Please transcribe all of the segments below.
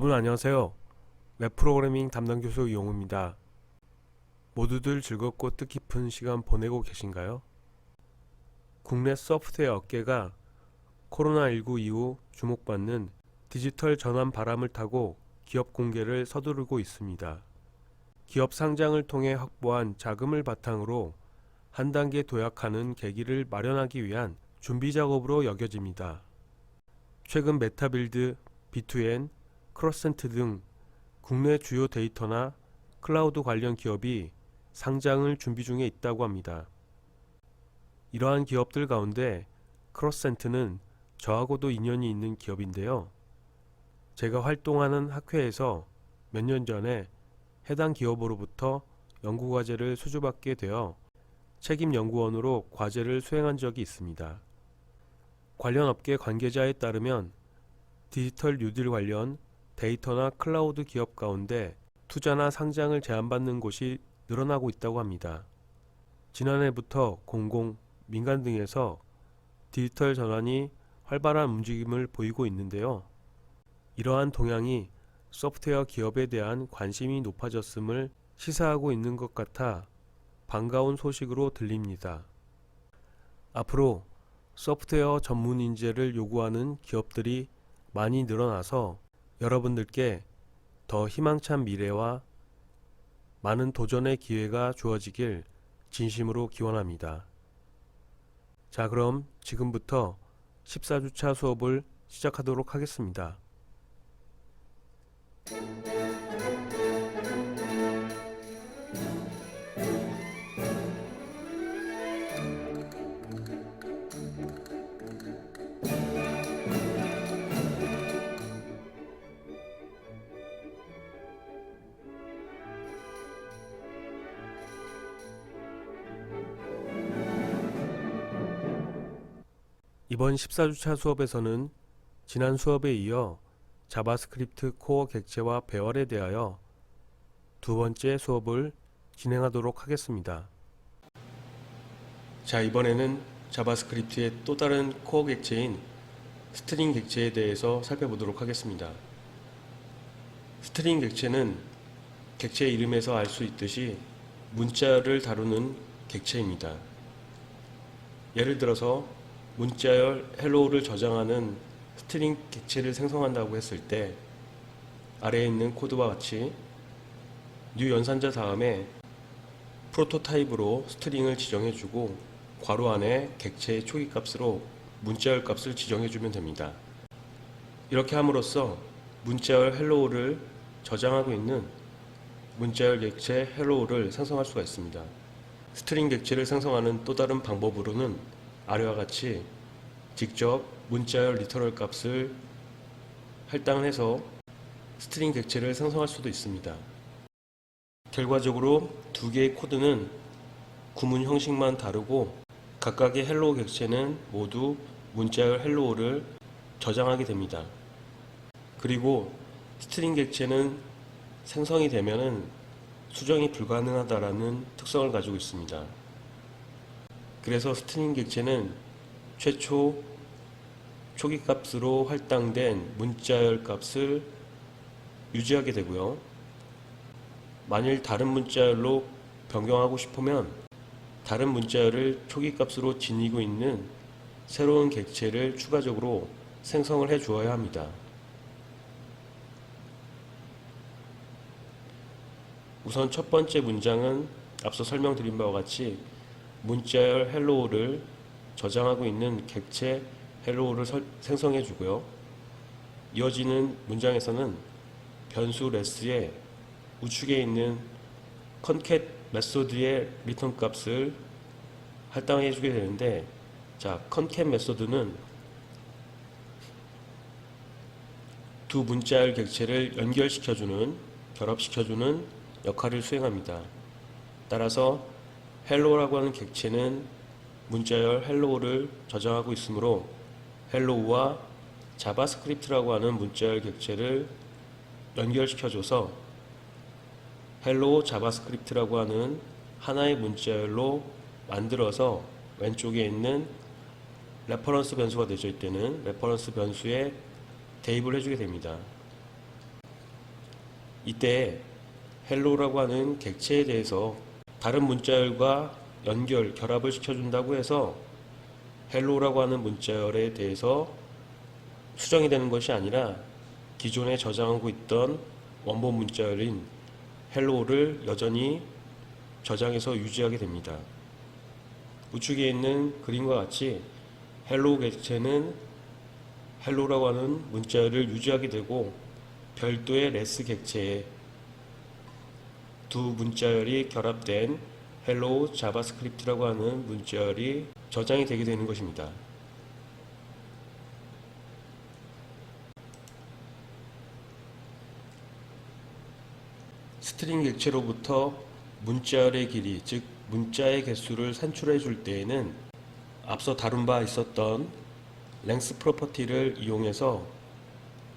여러분 안녕하세요. 웹 프로그래밍 담당 교수 이용우입니다. 모두들 즐겁고 뜻깊은 시간 보내고 계신가요? 국내 소프트웨어 업계가 코로나19 이후 주목받는 디지털 전환 바람을 타고 기업 공개를 서두르고 있습니다. 기업 상장을 통해 확보한 자금을 바탕으로 한 단계 도약하는 계기를 마련하기 위한 준비 작업으로 여겨집니다. 최근 메타빌드, B2N, 크로센트 등 국내 주요 데이터나 클라우드 관련 기업이 상장을 준비 중에 있다고 합니다. 이러한 기업들 가운데 크로센트는 저하고도 인연이 있는 기업인데요. 제가 활동하는 학회에서 몇 년 전에 해당 기업으로부터 연구과제를 수주받게 되어 책임연구원으로 과제를 수행한 적이 있습니다. 관련 업계 관계자에 따르면 디지털 뉴딜 관련 데이터나 클라우드 기업 가운데 투자나 상장을 제안받는 곳이 늘어나고 있다고 합니다. 지난해부터 공공, 민간 등에서 디지털 전환이 활발한 움직임을 보이고 있는데요. 이러한 동향이 소프트웨어 기업에 대한 관심이 높아졌음을 시사하고 있는 것 같아 반가운 소식으로 들립니다. 앞으로 소프트웨어 전문 인재를 요구하는 기업들이 많이 늘어나서 여러분들께 더 희망찬 미래와 많은 도전의 기회가 주어지길 진심으로 기원합니다. 자, 그럼 지금부터 14주차 수업을 시작하도록 하겠습니다. 이번 14주차 수업에서는 지난 수업에 이어 자바스크립트 코어 객체와 배열에 대하여 두 번째 수업을 진행하도록 하겠습니다. 자, 이번에는 자바스크립트의 또 다른 코어 객체인 스트링 객체에 대해서 살펴보도록 하겠습니다. 스트링 객체는 객체 이름에서 알 수 있듯이 문자열을 다루는 객체입니다. 예를 들어서 문자열 hello를 저장하는 스트링 객체를 생성한다고 했을 때 아래에 있는 코드와 같이 new 연산자 다음에 프로토타입으로 스트링을 지정해주고 괄호 안에 객체의 초기 값으로 문자열 값을 지정해주면 됩니다. 이렇게 함으로써 문자열 hello를 저장하고 있는 문자열 객체 hello를 생성할 수가 있습니다. 스트링 객체를 생성하는 또 다른 방법으로는 아래와 같이 직접 문자열 리터럴 값을 할당해서 스트링 객체를 생성할 수도 있습니다. 결과적으로 두 개의 코드는 구문 형식만 다르고 각각의 헬로우 객체는 모두 문자열 헬로우를 저장하게 됩니다. 그리고 스트링 객체는 생성이 되면은 수정이 불가능하다라는 특성을 가지고 있습니다. 그래서 스트링 객체는 최초 초기 값으로 할당된 문자열 값을 유지하게 되고요. 만일 다른 문자열로 변경하고 싶으면 다른 문자열을 초기 값으로 지니고 있는 새로운 객체를 추가적으로 생성을 해 주어야 합니다. 우선 첫 번째 문장은 앞서 설명드린 바와 같이 문자열 hello를 저장하고 있는 객체 hello를 생성해 주고요. 이어지는 문장에서는 변수 less의 우측에 있는 concat 메소드의 리턴 값을 할당해 주게 되는데, 자, concat 메소드는 두 문자열 객체를 연결시켜주는, 결합시켜주는 역할을 수행합니다. 따라서 hello라고 하는 객체는 문자열 hello를 저장하고 있으므로 hello와 자바스크립트라고 하는 문자열 객체를 연결시켜줘서 hello 자바스크립트라고 하는 하나의 문자열로 만들어서 왼쪽에 있는 레퍼런스 변수가 되어져 있다는 레퍼런스 변수에 대입을 해주게 됩니다. 이때 헬로우라고 하는 객체에 대해서 다른 문자열과 연결, 결합을 시켜준다고 해서 헬로우라고 하는 문자열에 대해서 수정이 되는 것이 아니라 기존에 저장하고 있던 원본 문자열인 헬로우를 여전히 저장해서 유지하게 됩니다. 우측에 있는 그림과 같이 헬로우 객체는 헬로우라고 하는 문자열을 유지하게 되고 별도의 레스 객체에 두 문자열이 결합된 헬로우 자바스크립트라고 하는 문자열이 저장이 되게 되는 것입니다. 스트링 객체로부터 문자열의 길이, 즉 문자의 개수를 산출해 줄 때에는 앞서 다룬 바 있었던 랭스 프로퍼티를 이용해서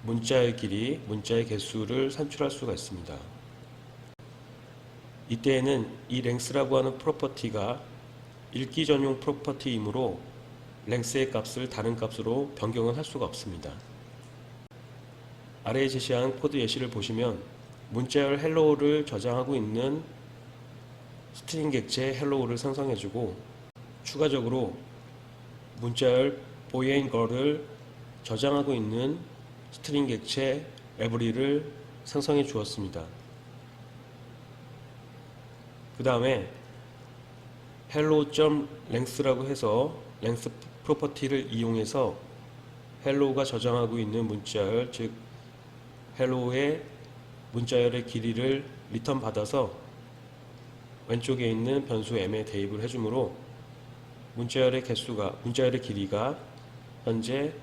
문자의 길이, 문자의 개수를 산출할 수가 있습니다. 이때에는 이 랭스라고 하는 프로퍼티가 읽기 전용 프로퍼티이므로 랭스의 값을 다른 값으로 변경을 할 수가 없습니다. 아래에 제시한 코드 예시를 보시면 문자열 헬로우를 저장하고 있는 스트링 객체 헬로우를 생성해주고 추가적으로 문자열 boy and girl을 저장하고 있는 스트링 객체 every를 생성해 주었습니다. 그 다음에 hello.length라고 해서 length 프로퍼티를 이용해서 hello가 저장하고 있는 문자열, 즉 hello의 문자열의 길이를 리턴 받아서 왼쪽에 있는 변수 m에 대입을 해주므로 문자열의 길이가 현재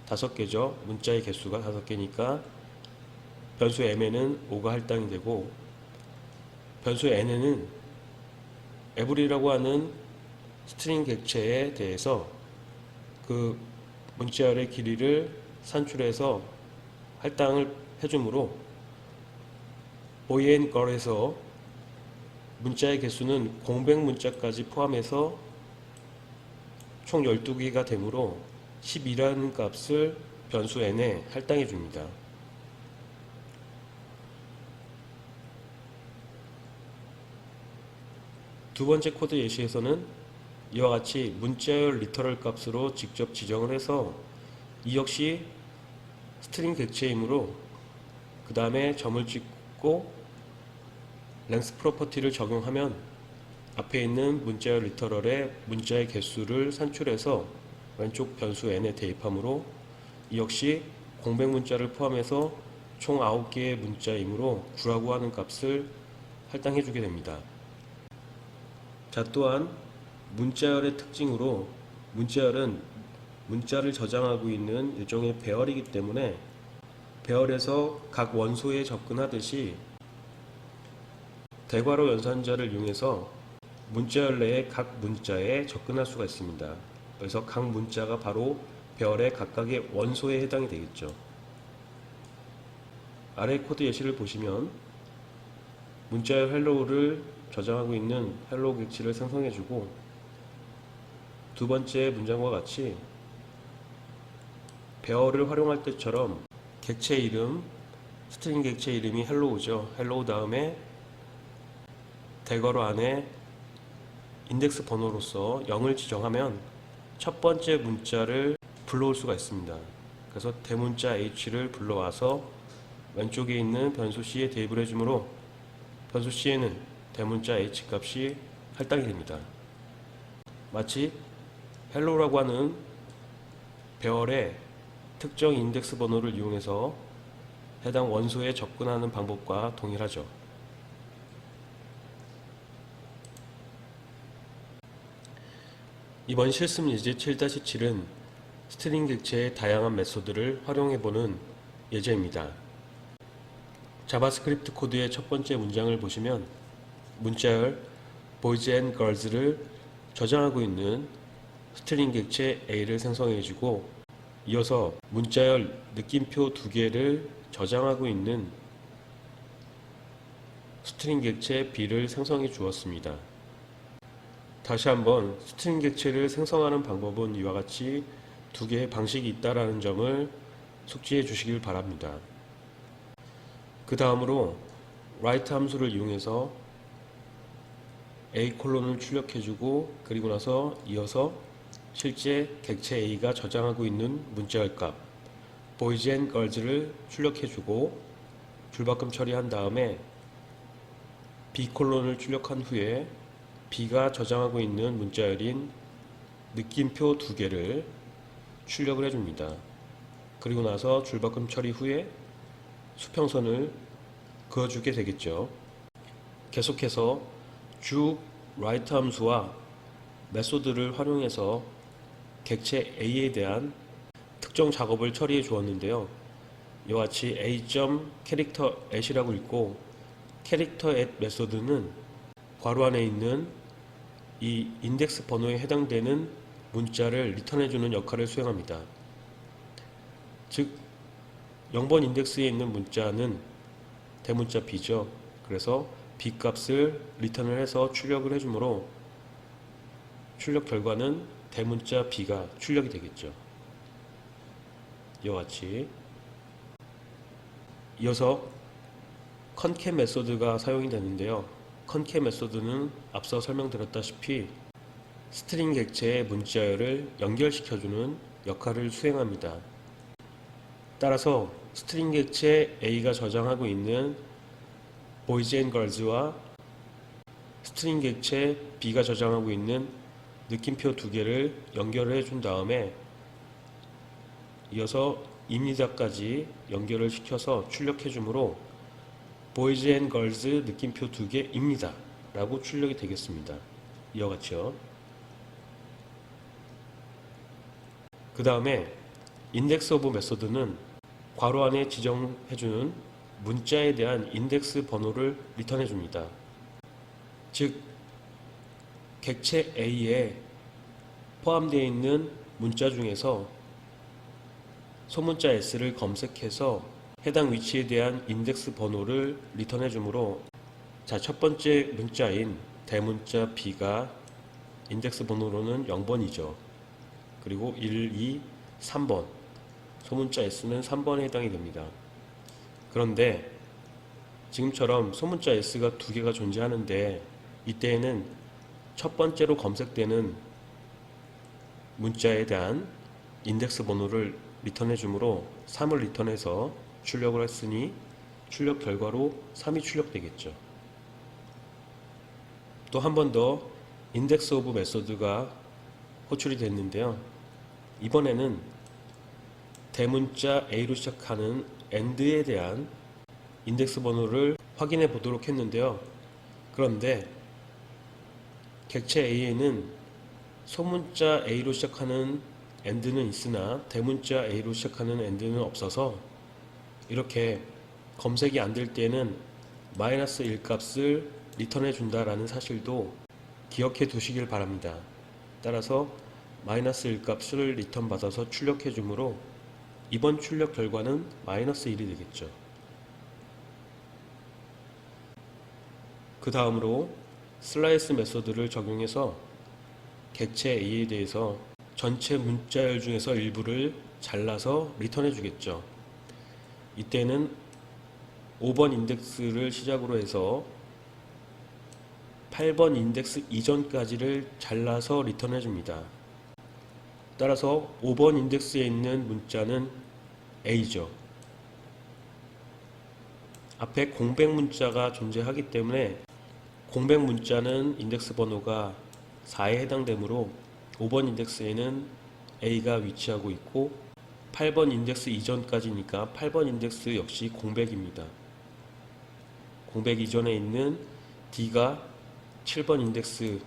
5개죠. 문자의 개수가 5개니까 변수 m에는 5가 할당이 되고 변수 n에는 every라고 하는 스트링 객체에 대해서 그 문자열의 길이를 산출해서 할당을 해주므로 boy and girl에서 문자의 개수는 공백 문자까지 포함해서 총 12개가 되므로 12라는 값을 변수 n에 할당해 줍니다. 두 번째 코드 예시에서는 이와 같이 문자열 리터럴 값으로 직접 지정을 해서 이 역시 스트링 객체이므로 그 다음에 점을 찍고 랭스 프로퍼티를 적용하면 앞에 있는 문자열 리터럴의 문자의 개수를 산출해서 왼쪽 변수 n에 대입하므로 이 역시 공백 문자를 포함해서 총 9개의 문자이므로 9라고 하는 값을 할당해 주게 됩니다. 자, 또한 문자열의 특징으로 문자열은 문자를 저장하고 있는 일종의 배열이기 때문에 배열에서 각 원소에 접근하듯이 대괄호 연산자를 이용해서 문자열 내의 각 문자에 접근할 수가 있습니다. 그래서 각 문자가 바로 배열의 각각의 원소에 해당이 되겠죠. 아래 코드 예시를 보시면 문자열 헬로우를 저장하고 있는 헬로우 객체를 생성해주고 두 번째 문장과 같이 배열을 활용할 때처럼 객체 이름, 스트링 객체 이름이 헬로우죠. 헬로우 다음에 대괄호 안에 인덱스 번호로서 0을 지정하면 첫 번째 문자를 불러올 수가 있습니다. 그래서 대문자 h를 불러와서 왼쪽에 있는 변수 c에 대입을 해주므로 변수 c에는 대문자 h 값이 할당이 됩니다. 마치 헬로우라고 하는 배열의 특정 인덱스 번호를 이용해서 해당 원소에 접근하는 방법과 동일하죠. 이번 실습 예제 7-7은 스트링 객체의 다양한 메소드를 활용해보는 예제입니다. 자바스크립트 코드의 첫 번째 문장을 보시면 문자열 boys and girls를 저장하고 있는 스트링 객체 A를 생성해주고 이어서 문자열 느낌표 2개를 저장하고 있는 스트링 객체 B를 생성해 주었습니다. 다시 한번 스트링 객체를 생성하는 방법은 이와 같이 2개의 방식이 있다라는 점을 숙지해 주시길 바랍니다. 그 다음으로 write 함수를 이용해서 a 콜론을 출력해주고 그리고 나서 이어서 실제 객체 A가 저장하고 있는 문자열 값 boys and girls를 출력해주고 줄바꿈 처리한 다음에 b 콜론을 출력한 후에 b가 저장하고 있는 문자열인 느낌표 2개를 출력을 해줍니다. 그리고 나서 줄바꿈 처리 후에 수평선을 그어주게 되겠죠. 계속해서 쭉 write 함수와 메소드를 활용해서 객체 A에 대한 특정 작업을 처리해 주었는데요. 이와 같이 a.character@이라고 읽고 character@ 메소드는 괄호 안에 있는 이 인덱스 번호에 해당되는 문자를 리턴해주는 역할을 수행합니다. 즉 0번 인덱스에 있는 문자는 대문자 b죠. 그래서 b 값을 리턴을 해서 출력을 해주므로 출력 결과는 대문자 b가 출력이 되겠죠. 이와 같이 이어서 concat 메소드가 사용이 되는데요. concat 메소드는 앞서 설명드렸다시피 스트링 객체의 문자열을 연결시켜주는 역할을 수행합니다. 따라서 스트링 객체 A가 저장하고 있는 boys and girls와 스트링 객체 B가 저장하고 있는 느낌표 2개를 연결해 준 다음에 이어서 입니다까지 연결을 시켜서 출력해 주므로 boys and girls 느낌표 2개입니다 라고 출력이 되겠습니다. 이와 같이요. 그 다음에 index of 메소드는 괄호 안에 지정해주는 문자에 대한 인덱스 번호를 리턴해 줍니다. 즉 객체 A에 포함되어 있는 문자 중에서 소문자 S를 검색해서 해당 위치에 대한 인덱스 번호를 리턴해 주므로 첫 번째 문자인 대문자 B가 인덱스 번호로는 0번이죠. 그리고 1, 2, 3번 소문자 S는 3번에 해당이 됩니다. 그런데 지금처럼 소문자 S가 2개가 존재하는데 이때에는 첫 번째로 검색되는 문자에 대한 인덱스 번호를 리턴해 주므로 3을 리턴해서 출력을 했으니 출력 결과로 3이 출력되겠죠. 또 한 번 더 인덱스 오브 메소드가 호출이 됐는데요. 이번에는 대문자 A로 시작하는 AND에 대한 인덱스 번호를 확인해 보도록 했는데요. 그런데 객체 A에는 소문자 A로 시작하는 AND는 있으나 대문자 A로 시작하는 AND는 없어서 이렇게 검색이 안 될 때는 마이너스 1 값을 리턴해 준다라는 사실도 기억해 두시길 바랍니다. 따라서 마이너스 1 값을 리턴 받아서 출력해 주므로 이번 출력 결과는 마이너스 1이 되겠죠. 그 다음으로 슬라이스 메소드를 적용해서 객체 A에 대해서 전체 문자열 중에서 일부를 잘라서 리턴해 주겠죠. 이때는 5번 인덱스를 시작으로 해서 8번 인덱스 이전까지를 잘라서 리턴해 줍니다. 따라서 5번 인덱스에 있는 문자는 A죠. 앞에 공백 문자가 존재하기 때문에 공백 문자는 인덱스 번호가 4에 해당되므로 5번 인덱스에는 A가 위치하고 있고 8번 인덱스 이전까지니까 8번 인덱스 역시 공백입니다. 공백 이전에 있는 D가 7번 인덱스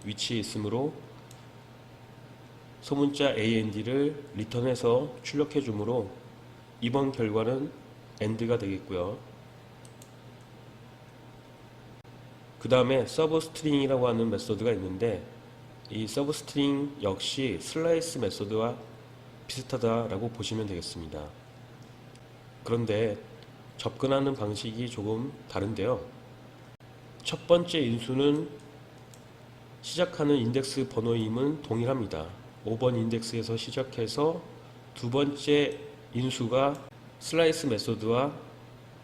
위치에 있으므로 소문자 AND를 리턴해서 출력해 주므로 이번 결과는 AND가 되겠고요. 그 다음에 서브스트링이라고 하는 메소드가 있는데 이 서브스트링 역시 슬라이스 메소드와 비슷하다라고 보시면 되겠습니다. 그런데 접근하는 방식이 조금 다른데요. 첫 번째 인수는 시작하는 인덱스 번호임은 동일합니다. 5번 인덱스에서 시작해서 두 번째 인수가 슬라이스 메소드와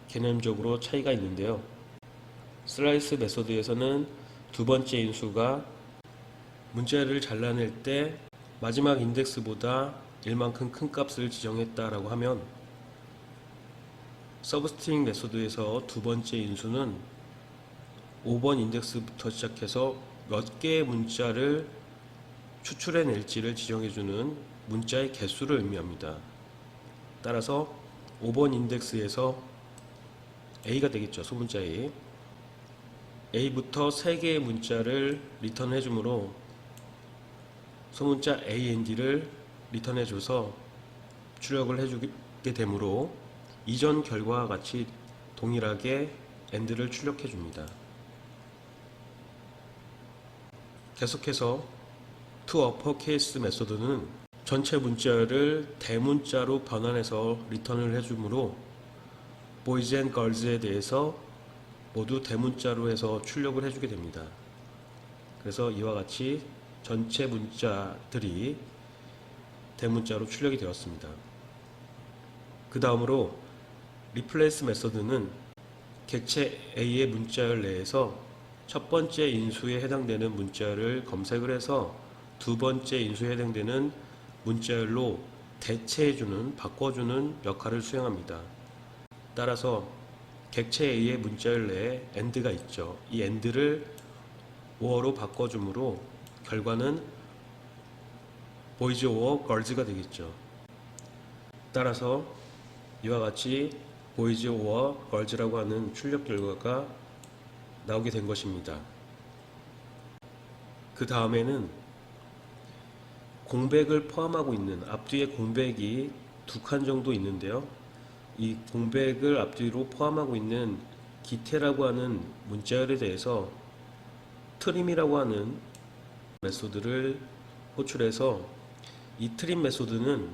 개념적으로 차이가 있는데요. 슬라이스 메소드에서는 두 번째 인수가 문자를 잘라낼 때 마지막 인덱스보다 1만큼 큰 값을 지정했다라고 하면, 서브스트링 메소드에서 두 번째 인수는 5번 인덱스부터 시작해서 몇 개의 문자를 추출해낼지를 지정해주는 문자의 개수를 의미합니다. 따라서 5번 인덱스에서 A가 되겠죠. 소문자 A. A부터 3개의 문자를 리턴해주므로 소문자 AND를 리턴해줘서 출력을 해주게 되므로 이전 결과와 같이 동일하게 AND를 출력해줍니다. 계속해서 to uppercase 메소드는 전체 문자를 대문자로 변환해서 리턴을 해주므로 boys and girls에 대해서 모두 대문자로 해서 출력을 해주게 됩니다. 그래서 이와 같이 전체 문자들이 대문자로 출력이 되었습니다. 그 다음으로 replace 메소드는 객체 A의 문자열 내에서 첫 번째 인수에 해당되는 문자를 검색을 해서 두 번째 인수에 해당되는 문자열로 대체해주는, 바꿔주는 역할을 수행합니다. 따라서 객체 A의 문자열 내에 AND가 있죠. 이 AND를 or로 바꿔주므로 결과는 boys or girls가 되겠죠. 따라서 이와 같이 boys or girls라고 하는 출력 결과가 나오게 된 것입니다. 그 다음에는 공백을 포함하고 있는, 앞뒤에 공백이 2칸 정도 있는데요. 이 공백을 앞뒤로 포함하고 있는 기태라고 하는 문자열에 대해서 트림이라고 하는 메소드를 호출해서, 이 트림 메소드는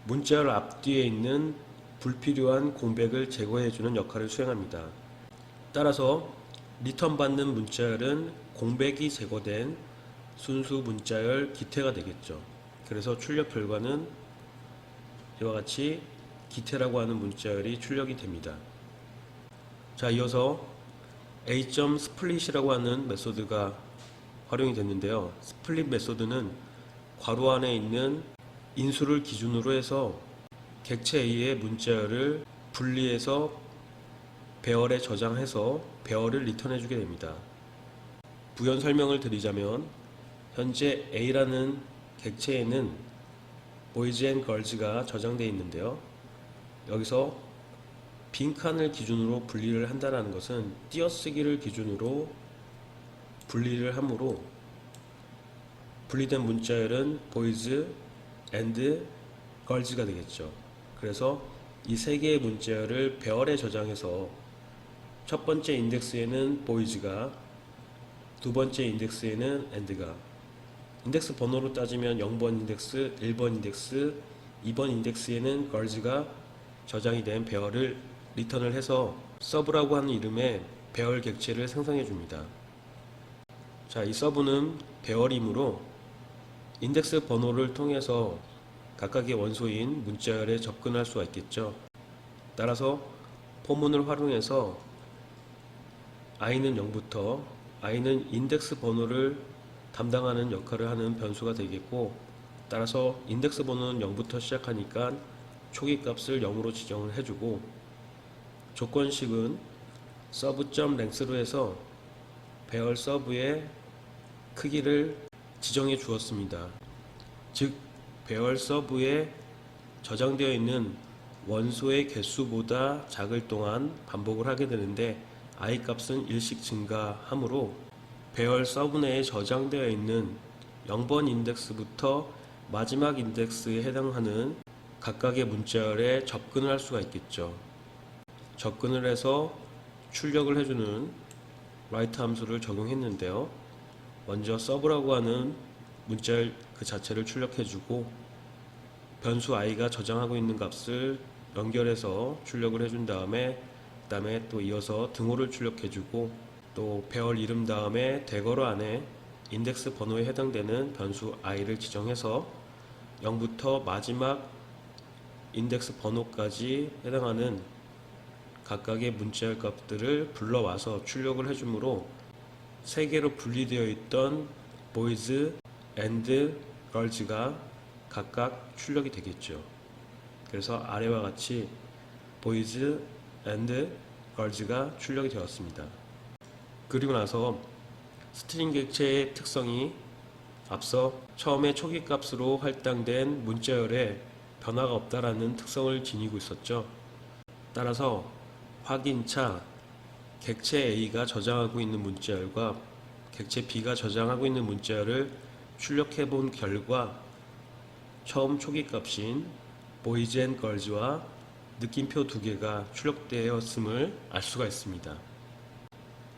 문자열 앞뒤에 있는 불필요한 공백을 제거해주는 역할을 수행합니다. 따라서 리턴 받는 문자열은 공백이 제거된 순수 문자열 기태가 되겠죠. 그래서 출력 결과는 이와 같이 기태라고 하는 문자열이 출력이 됩니다. 자, 이어서 A.split이라고 하는 메소드가 활용이 됐는데요. 스플릿 메소드는 괄호 안에 있는 인수를 기준으로 해서 객체 A의 문자열을 분리해서 배열에 저장해서 배열을 리턴해주게 됩니다. 부연 설명을 드리자면, 현재 A라는 객체에는 boys and girls가 저장되어 있는데요. 여기서 빈칸을 기준으로 분리를 한다는 것은 띄어쓰기를 기준으로 분리를 하므로 분리된 문자열은 boys and girls가 되겠죠. 그래서 이 세 개의 문자열을 배열에 저장해서 첫 번째 인덱스에는 boys가, 두 번째 인덱스에는 and가, 인덱스 번호로 따지면 0번 인덱스, 1번 인덱스, 2번 인덱스에는 girls가 저장이 된 배열을 리턴을 해서 서브라고 하는 이름의 배열 객체를 생성해 줍니다. 자, 이 서브는 배열이므로 인덱스 번호를 통해서 각각의 원소인 문자열에 접근할 수가 있겠죠. 따라서 포문을 활용해서 i는 0부터, i는 인덱스 번호를 담당하는 역할을 하는 변수가 되겠고, 따라서 인덱스 번호는 0부터 시작하니까 초기 값을 0으로 지정을 해주고, 조건식은 서브.length로 해서 배열 서브의 크기를 지정해 주었습니다. 즉, 배열 서브에 저장되어 있는 원소의 개수보다 작을 동안 반복을 하게 되는데 i 값은 일씩 증가하므로 배열 서브 내에 저장되어 있는 0번 인덱스부터 마지막 인덱스에 해당하는 각각의 문자열에 접근을 할 수가 있겠죠. 접근을 해서 출력을 해주는 write 함수를 적용했는데요. 먼저 서브라고 하는 문자열 그 자체를 출력해주고, 변수 i가 저장하고 있는 값을 연결해서 출력을 해준 다음에 그 다음에 또 이어서 등호를 출력해주고, 또 배열 이름 다음에 대괄호 안에 인덱스 번호에 해당되는 변수 i를 지정해서 0부터 마지막 인덱스 번호까지 해당하는 각각의 문자열 값들을 불러와서 출력을 해주므로 세 개로 분리되어 있던 boys and girls가 각각 출력이 되겠죠. 그래서 아래와 같이 boys and girls가 출력이 되었습니다. 그리고 나서 스트링 객체의 특성이 앞서 처음에 초기 값으로 할당된 문자열에 변화가 없다라는 특성을 지니고 있었죠. 따라서 확인차 객체 A가 저장하고 있는 문자열과 객체 B가 저장하고 있는 문자열을 출력해 본 결과 처음 초기 값인 boys and girls와 느낌표 두 개가 출력되었음을 알 수가 있습니다.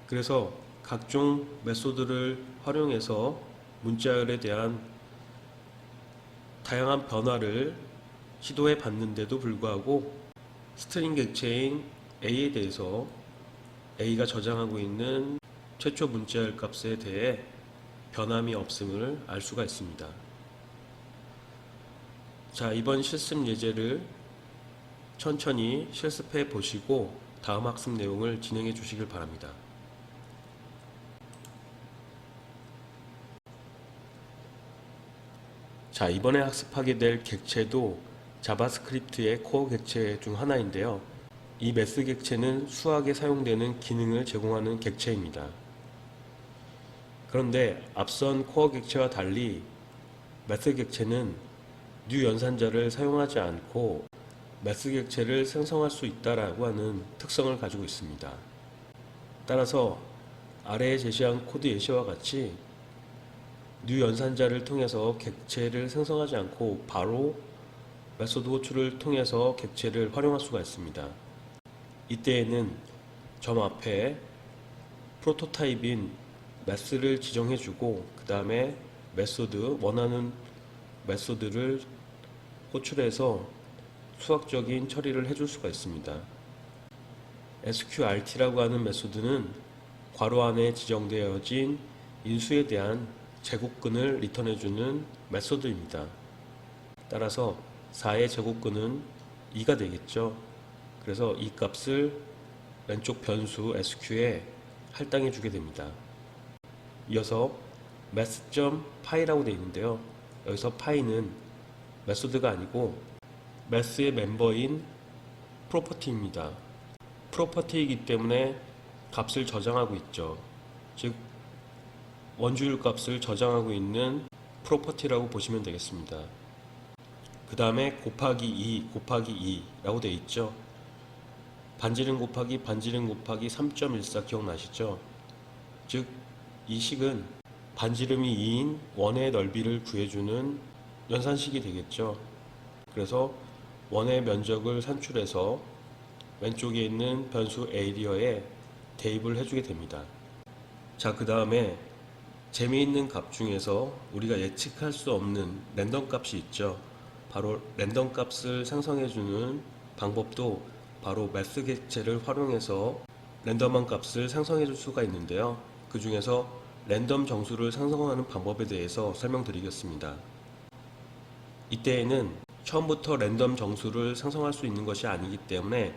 그래서 각종 메소드를 활용해서 문자열에 대한 다양한 변화를 시도해 봤는데도 불구하고 스트링 객체인 A에 대해서 A가 저장하고 있는 최초 문자열 값에 대해 변함이 없음을 알 수가 있습니다. 자, 이번 실습 예제를 천천히 실습해 보시고 다음 학습 내용을 진행해 주시길 바랍니다. 자, 이번에 학습하게 될 객체도 자바스크립트의 코어 객체 중 하나인데요. 이 매스 객체는 수학에 사용되는 기능을 제공하는 객체입니다. 그런데 앞선 코어 객체와 달리 매스 객체는 뉴 연산자를 사용하지 않고 매스 객체를 생성할 수 있다라고 하는 특성을 가지고 있습니다. 따라서 아래에 제시한 코드 예시와 같이 뉴 연산자를 통해서 객체를 생성하지 않고 바로 메소드 호출을 통해서 객체를 활용할 수가 있습니다. 이때에는 점 앞에 프로토타입인 매스를 지정해주고 그 다음에 메소드, 원하는 메소드를 호출해서 수학적인 처리를 해줄 수가 있습니다. sqrt라고 하는 메소드는 괄호 안에 지정되어진 인수에 대한 제곱근을 리턴해주는 메소드입니다. 따라서 4의 제곱근은 2가 되겠죠. 그래서 이 값을 왼쪽 변수 sq에 할당해 주게 됩니다. 이어서 math.py라고 되어 있는데요. 여기서 py는 메소드가 아니고 math의 멤버인 프로퍼티입니다. 프로퍼티이기 때문에 값을 저장하고 있죠. 즉 원주율 값을 저장하고 있는 프로퍼티라고 보시면 되겠습니다. 그 다음에 곱하기 2 곱하기 2라고 되어 있죠. 반지름 곱하기 반지름 곱하기 3.14 기억나시죠? 즉 이 식은 반지름이 2인 원의 넓이를 구해주는 연산식이 되겠죠. 그래서 원의 면적을 산출해서 왼쪽에 있는 변수 에리어에 대입을 해주게 됩니다. 자, 그 다음에 재미있는 값 중에서 우리가 예측할 수 없는 랜덤 값이 있죠. 바로 랜덤 값을 생성해주는 방법도 바로 매스 객체를 활용해서 랜덤한 값을 생성해 줄 수가 있는데요. 그 중에서 랜덤 정수를 생성하는 방법에 대해서 설명드리겠습니다. 이때에는 처음부터 랜덤 정수를 생성할 수 있는 것이 아니기 때문에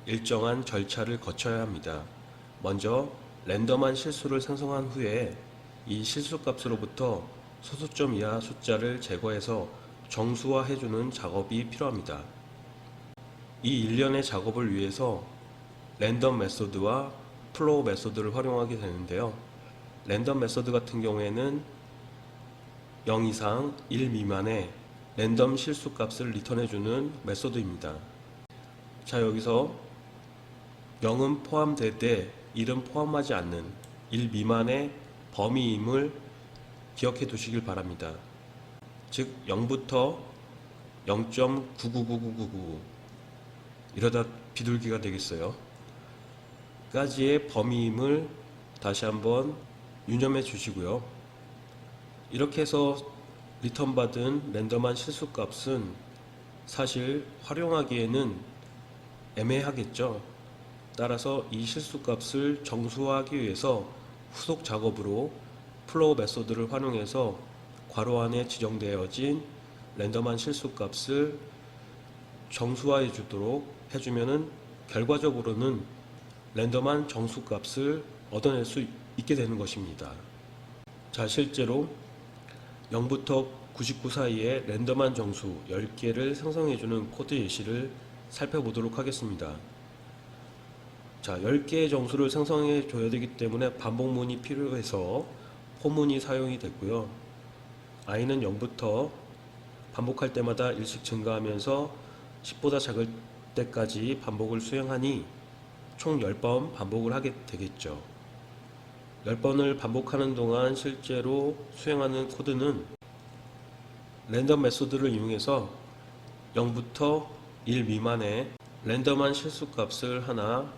일정한 절차를 거쳐야 합니다. 먼저 랜덤한 실수를 생성한 후에 이 실수 값으로부터 소수점 이하 숫자를 제거해서 정수화해주는 작업이 필요합니다. 이 일련의 작업을 위해서 랜덤 메소드와 플로우 메소드를 활용하게 되는데요. 랜덤 메소드 같은 경우에는 0 이상 1 미만의 랜덤 실수 값을 리턴해주는 메소드입니다. 자, 여기서 0은 포함되되 1은 포함하지 않는 1 미만의 범위임을 기억해 두시길 바랍니다. 즉 0부터 0.9999999 이러다 비둘기가 되겠어요. 까지의 범위임을 다시 한번 유념해 주시고요. 이렇게 해서 리턴 받은 랜덤한 실수 값은 사실 활용하기에는 애매하겠죠. 따라서 이 실수 값을 정수화하기 위해서 후속 작업으로 플로우 메소드를 활용해서 괄호 안에 지정되어진 랜덤한 실수 값을 정수화해 주도록 해주면은 결과적으로는 랜덤한 정수값을 얻어낼 수 있게 되는 것입니다. 자, 실제로 0부터 99 사이에 랜덤한 정수 10개를 생성해주는 코드 예시를 살펴보도록 하겠습니다. 자, 10개의 정수를 생성해 줘야 되기 때문에 반복문이 필요해서 포문이 사용이 됐고요. i는 0부터 반복할 때마다 1씩 증가하면서 10보다 작을 때까지 반복을 수행하니 총 10번 반복을 하게 되겠죠. 10번을 반복하는 동안 실제로 수행하는 코드는 랜덤 메소드를 이용해서 0부터 1 미만의 랜덤한 실수값을 하나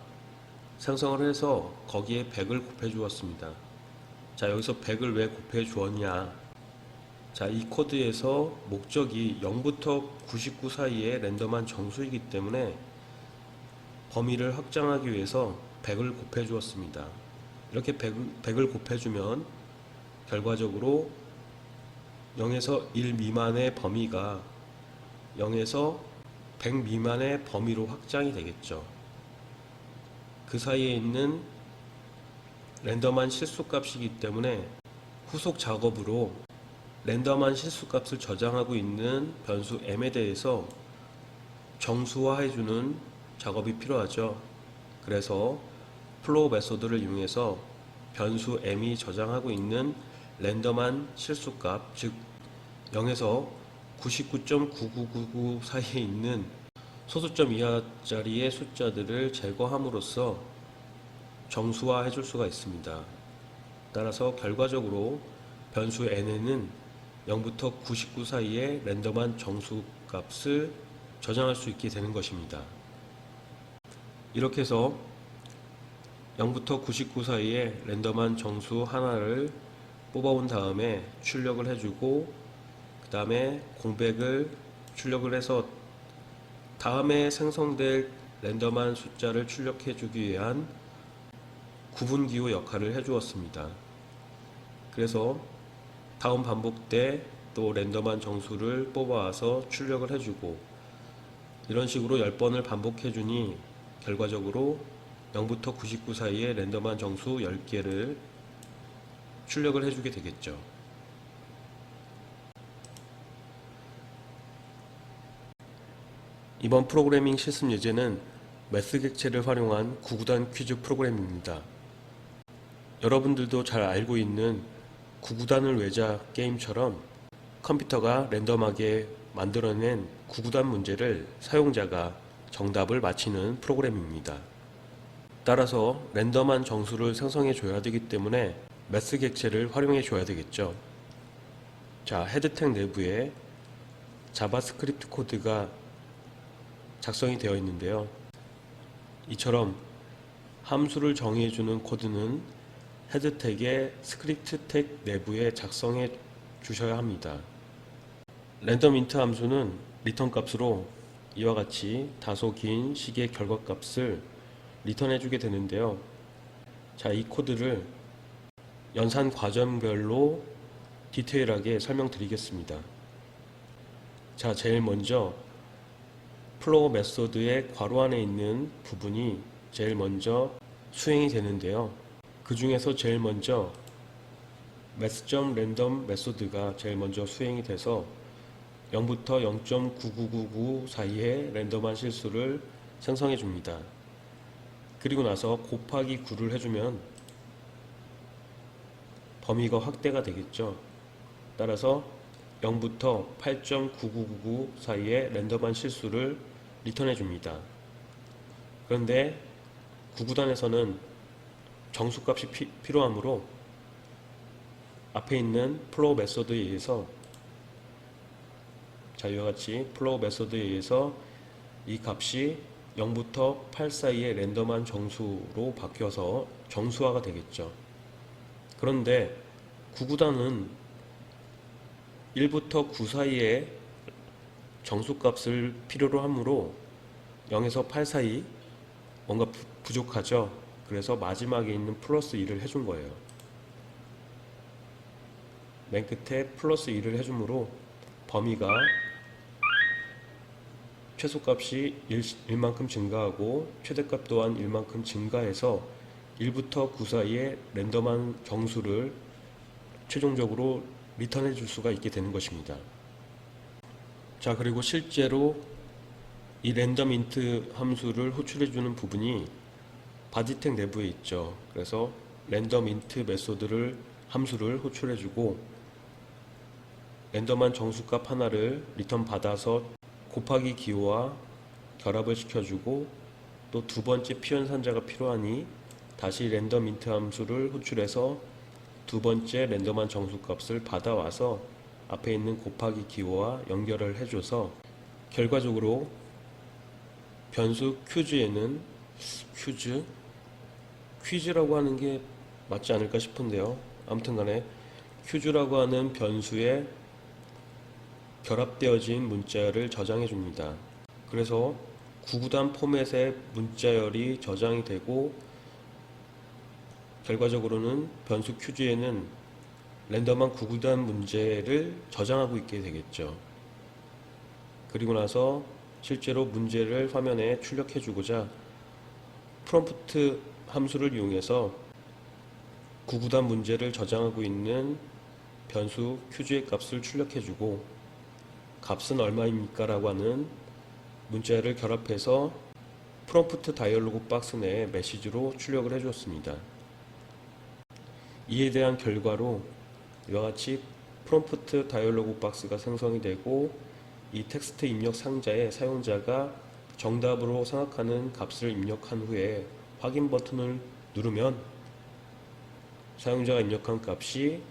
생성을 해서 거기에 100을 곱해 주었습니다. 자, 여기서 100을 왜 곱해 주었냐? 자, 이 코드에서 목적이 0부터 99 사이의 랜덤한 정수이기 때문에 범위를 확장하기 위해서 100을 곱해 주었습니다. 이렇게 100을 곱해 주면 결과적으로 0에서 1 미만의 범위가 0에서 100 미만의 범위로 확장이 되겠죠. 그 사이에 있는 랜덤한 실수값이기 때문에 후속 작업으로 랜덤한 실수값을 저장하고 있는 변수 m에 대해서 정수화해주는 작업이 필요하죠. 그래서 플로우 메소드를 이용해서 변수 m이 저장하고 있는 랜덤한 실수값, 즉 0에서 99.9999 사이에 있는 소수점 이하짜리의 숫자들을 제거함으로써 정수화 해줄 수가 있습니다. 따라서 결과적으로 변수 n에는 0부터 99 사이의 랜덤한 정수 값을 저장할 수 있게 되는 것입니다. 이렇게 해서 0부터 99 사이에 랜덤한 정수 하나를 뽑아온 다음에 출력을 해주고 그 다음에 공백을 출력을 해서 다음에 생성될 랜덤한 숫자를 출력해주기 위한 구분기호 역할을 해주었습니다. 그래서 다음 반복 때 또 랜덤한 정수를 뽑아와서 출력을 해주고 이런 식으로 10번을 반복해주니 결과적으로 0부터 99 사이에 랜덤한 정수 10개를 출력을 해주게 되겠죠. 이번 프로그래밍 실습 예제는 매스 객체를 활용한 구구단 퀴즈 프로그램입니다. 여러분들도 잘 알고 있는 구구단을 외자 게임처럼 컴퓨터가 랜덤하게 만들어낸 구구단 문제를 사용자가 정답을 맞히는 프로그램입니다. 따라서 랜덤한 정수를 생성해 줘야 되기 때문에 매스 객체를 활용해 줘야 되겠죠. 자, 헤드택 내부에 자바스크립트 코드가 작성이 되어 있는데요. 이처럼 함수를 정의해주는 코드는 헤드택의 스크립트 택 내부에 작성해 주셔야 합니다. 랜덤 인트 함수는 리턴 값으로 이와 같이 다소 긴 식의 결과값을 리턴해 주게 되는데요. 자, 이 코드를 연산 과정별로 디테일하게 설명드리겠습니다. 자, 제일 먼저 플로우 메소드의 괄호 안에 있는 부분이 제일 먼저 수행이 되는데요. 그 중에서 제일 먼저 math.random 메소드가 제일 먼저 수행이 돼서 0부터 0.9999 사이에 랜덤한 실수를 생성해 줍니다. 그리고 나서 곱하기 9를 해주면 범위가 확대가 되겠죠. 따라서 0부터 8.9999 사이에 랜덤한 실수를 리턴해 줍니다. 그런데 구구단에서는 정수값이 필요하므로 앞에 있는 플로우 메소드에 의해서 자, 이와 같이 플로우 메소드에 의해서 이 값이 0부터 8 사이의 랜덤한 정수로 바뀌어서 정수화가 되겠죠. 그런데 구구단은 1부터 9 사이에 정수값을 필요로 하므로 0에서 8 사이 뭔가 부족하죠. 그래서 마지막에 있는 플러스 2를 해준 거예요. 맨 끝에 플러스 2를 해주므로 범위가 최소값이 1만큼 증가하고 최대값 또한 1만큼 증가해서 1부터 9 사이의 랜덤한 정수를 최종적으로 리턴해 줄 수가 있게 되는 것입니다. 자, 그리고 실제로 이 랜덤 인트 함수를 호출해 주는 부분이 바디텍 내부에 있죠. 그래서 랜덤 인트 메소드를 함수를 호출해 주고 랜덤한 정수값 하나를 리턴 받아서 곱하기 기호와 결합을 시켜주고 또 두 번째 피연산자가 필요하니 다시 랜덤 인트 함수를 호출해서 두 번째 랜덤한 정수값을 받아와서 앞에 있는 곱하기 기호와 연결을 해줘서 결과적으로 변수 퀴즈에는 퀴즈라고 하는 게 맞지 않을까 싶은데요. 아무튼 간에 퀴즈라고 하는 변수에 결합되어진 문자열을 저장해 줍니다. 그래서 구구단 포맷의 문자열이 저장이 되고 결과적으로는 변수 퀴즈에는 랜덤한 구구단 문제를 저장하고 있게 되겠죠. 그리고 나서 실제로 문제를 화면에 출력해 주고자 프롬프트 함수를 이용해서 구구단 문제를 저장하고 있는 변수 퀴즈의 값을 출력해 주고 값은 얼마입니까? 라고 하는 문자를 결합해서 프롬프트 다이얼로그 박스 내에 메시지로 출력을 해줬습니다. 이에 대한 결과로 이와 같이 프롬프트 다이얼로그 박스가 생성이 되고 이 텍스트 입력 상자에 사용자가 정답으로 생각하는 값을 입력한 후에 확인 버튼을 누르면 사용자가 입력한 값이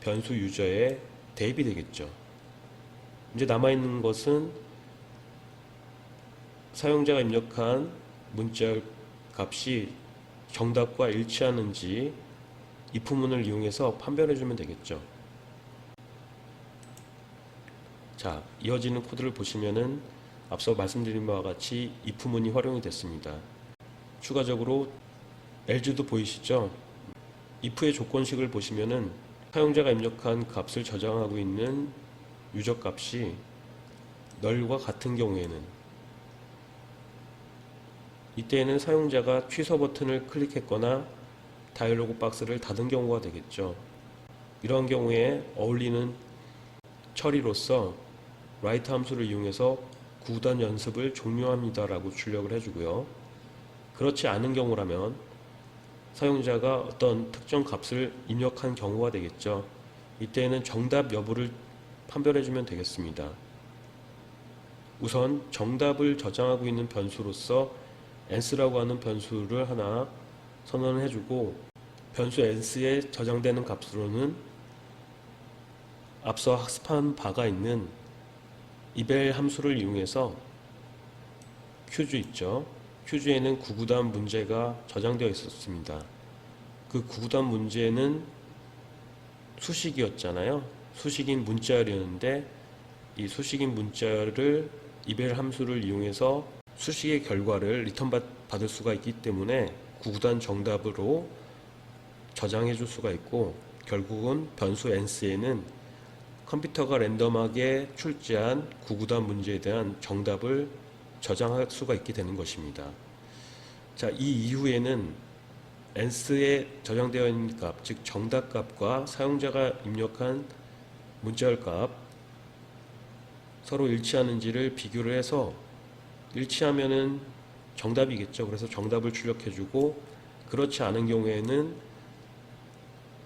변수 유저에 대입이 되겠죠. 이제 남아있는 것은 사용자가 입력한 문자 값이 정답과 일치하는지 if문을 이용해서 판별해 주면 되겠죠. 자, 이어지는 코드를 보시면은 앞서 말씀드린 바와 같이 if문이 활용이 됐습니다. 추가적으로 else도 보이시죠? if의 조건식을 보시면은 사용자가 입력한 값을 저장하고 있는 유저 값이 널과 같은 경우에는 이때에는 사용자가 취소 버튼을 클릭했거나 다이얼로그 박스를 닫은 경우가 되겠죠. 이러한 경우에 어울리는 처리로서 write 함수를 이용해서 구단 연습을 종료합니다 라고 출력을 해주고요. 그렇지 않은 경우라면 사용자가 어떤 특정 값을 입력한 경우가 되겠죠. 이때에는 정답 여부를 판별해주면 되겠습니다. 우선 정답을 저장하고 있는 변수로서 ans라고 하는 변수를 하나 선언을 해주고 변수 ans에 저장되는 값으로는 앞서 학습한 바가 있는 eval 함수를 이용해서 퀴즈 있죠. 퀴즈에는 구구단 문제가 저장되어 있었습니다. 그 구구단 문제는 수식이었잖아요. 수식인 문자열이었는데 이 수식인 문자열을 eval 함수를 이용해서 수식의 결과를 리턴 받을 수가 있기 때문에 구구단 정답으로 저장해 줄 수가 있고 결국은 변수 ans에는 컴퓨터가 랜덤하게 출제한 구구단 문제에 대한 정답을 저장할 수가 있게 되는 것입니다. 자, 이 이후에는 ans에 저장되어 있는 값, 즉 정답 값과 사용자가 입력한 문자열 값 서로 일치하는지를 비교를 해서 일치하면은 정답이겠죠. 그래서 정답을 출력해주고 그렇지 않은 경우에는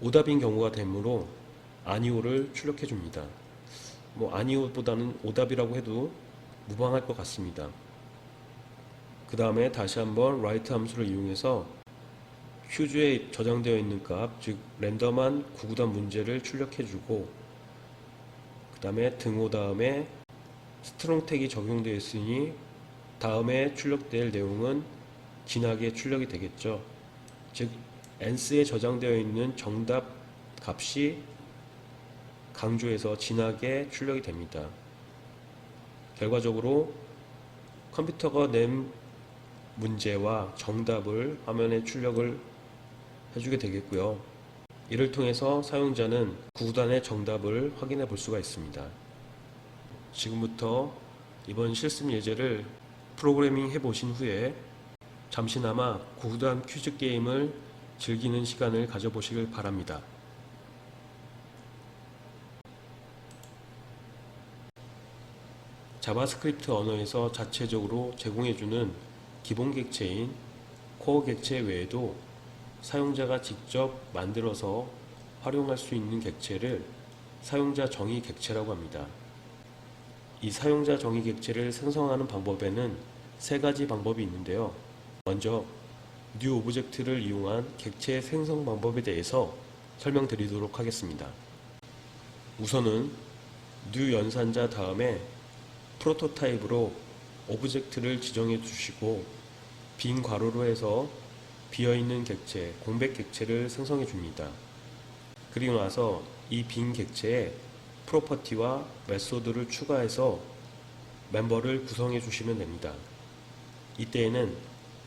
오답인 경우가 되므로 아니오를 출력해줍니다. 뭐 아니오보다는 오답이라고 해도 무방할 것 같습니다. 그 다음에 다시 한번 write 함수를 이용해서 퀴즈에 저장되어 있는 값, 즉 랜덤한 구구단 문제를 출력해주고 그 다음에 등호 다음에 스트롱 태그가 적용되어 있으니 다음에 출력될 내용은 진하게 출력이 되겠죠. 즉 ans에 저장되어 있는 정답 값이 강조해서 진하게 출력이 됩니다. 결과적으로 컴퓨터가 낸 문제와 정답을 화면에 출력을 해주게 되겠고요. 이를 통해서 사용자는 구단의 정답을 확인해 볼 수가 있습니다. 지금부터 이번 실습 예제를 프로그래밍 해보신 후에 잠시나마 구구단 퀴즈 게임을 즐기는 시간을 가져보시길 바랍니다. 자바스크립트 언어에서 자체적으로 제공해주는 기본 객체인 코어 객체 외에도 사용자가 직접 만들어서 활용할 수 있는 객체를 사용자 정의 객체라고 합니다. 이 사용자 정의 객체를 생성하는 방법에는 세 가지 방법이 있는데요. 먼저 new 오브젝트를 이용한 객체 생성 방법에 대해서 설명드리도록 하겠습니다. 우선은 new 연산자 다음에 프로토타입으로 오브젝트를 지정해 주시고 빈 괄호로 해서 비어있는 객체, 공백 객체를 생성해 줍니다. 그리고 나서 이 빈 객체에 프로퍼티와 메소드를 추가해서 멤버를 구성해 주시면 됩니다. 이때에는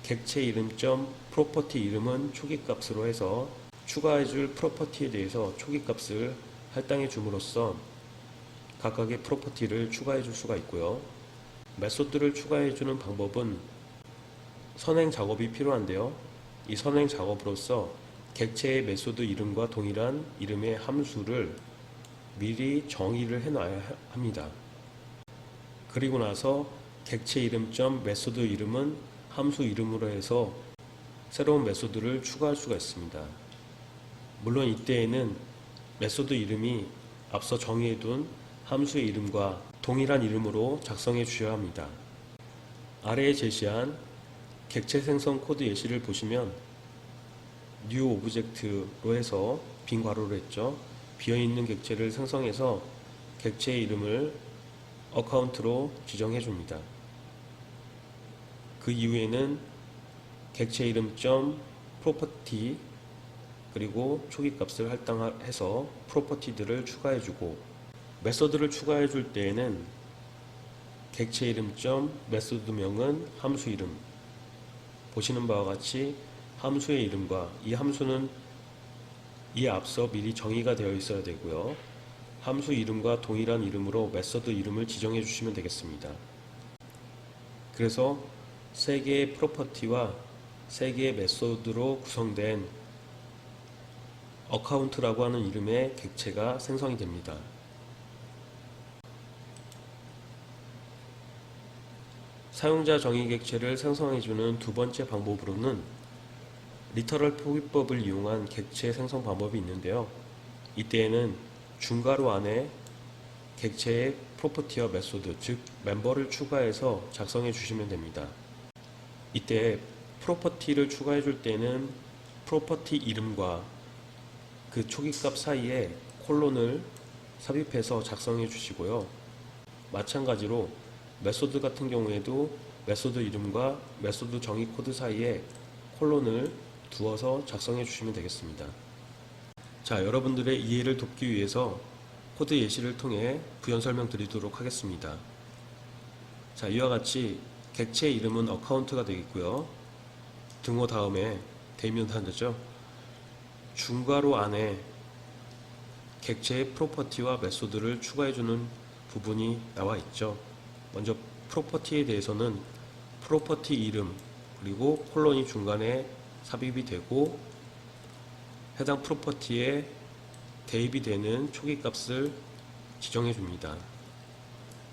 객체 이름.점 프로퍼티 이름은 초기값으로 해서 추가해 줄 프로퍼티에 대해서 초기값을 할당해 줌으로써 각각의 프로퍼티를 추가해 줄 수가 있고요. 메소드를 추가해 주는 방법은 선행 작업이 필요한데요. 이 선행 작업으로서 객체의 메소드 이름과 동일한 이름의 함수를 미리 정의를 해놔야 합니다. 그리고 나서 객체 이름.점 메소드 이름은 함수 이름으로 해서 새로운 메소드를 추가할 수가 있습니다. 물론 이때에는 메소드 이름이 앞서 정의해둔 함수의 이름과 동일한 이름으로 작성해 주셔야 합니다. 아래에 제시한 객체 생성 코드 예시를 보시면 new 오브젝트로 해서 빈 괄호로 했죠. 비어있는 객체를 생성해서 객체의 이름을 어카운트로 지정해 줍니다. 그 이후에는 객체 이름.점 프로퍼티 그리고 초기값을 할당해서 프로퍼티들을 추가해 주고 메소드를 추가해 줄 때에는 객체 이름.점 메소드명은 함수 이름 보시는 바와 같이 함수의 이름과 이 함수는 이에 앞서 미리 정의가 되어 있어야 되고요. 함수 이름과 동일한 이름으로 메소드 이름을 지정해 주시면 되겠습니다. 그래서 3개의 프로퍼티와 3개의 메소드로 구성된 어카운트라고 하는 이름의 객체가 생성이 됩니다. 사용자 정의 객체를 생성해주는 두 번째 방법으로는 리터럴 포기법을 이용한 객체 생성 방법이 있는데요. 이때에는 중괄호 안에 객체의 프로퍼티와 메소드, 즉 멤버를 추가해서 작성해 주시면 됩니다. 이때 프로퍼티를 추가해 줄 때는 프로퍼티 이름과 그 초기값 사이에 콜론을 삽입해서 작성해 주시고요. 마찬가지로 메소드 같은 경우에도 메소드 이름과 메소드 정의 코드 사이에 콜론을 두어서 작성해 주시면 되겠습니다. 자, 여러분들의 이해를 돕기 위해서 코드 예시를 통해 부연 설명 드리도록 하겠습니다. 자, 이와 같이 객체 이름은 어카운트가 되겠고요. 등호 다음에 대면 단어죠. 중괄호 안에 객체의 프로퍼티와 메소드를 추가해주는 부분이 나와 있죠. 먼저 프로퍼티에 대해서는 프로퍼티 이름 그리고 콜론이 중간에 삽입이 되고 해당 프로퍼티에 대입이 되는 초기값을 지정해 줍니다.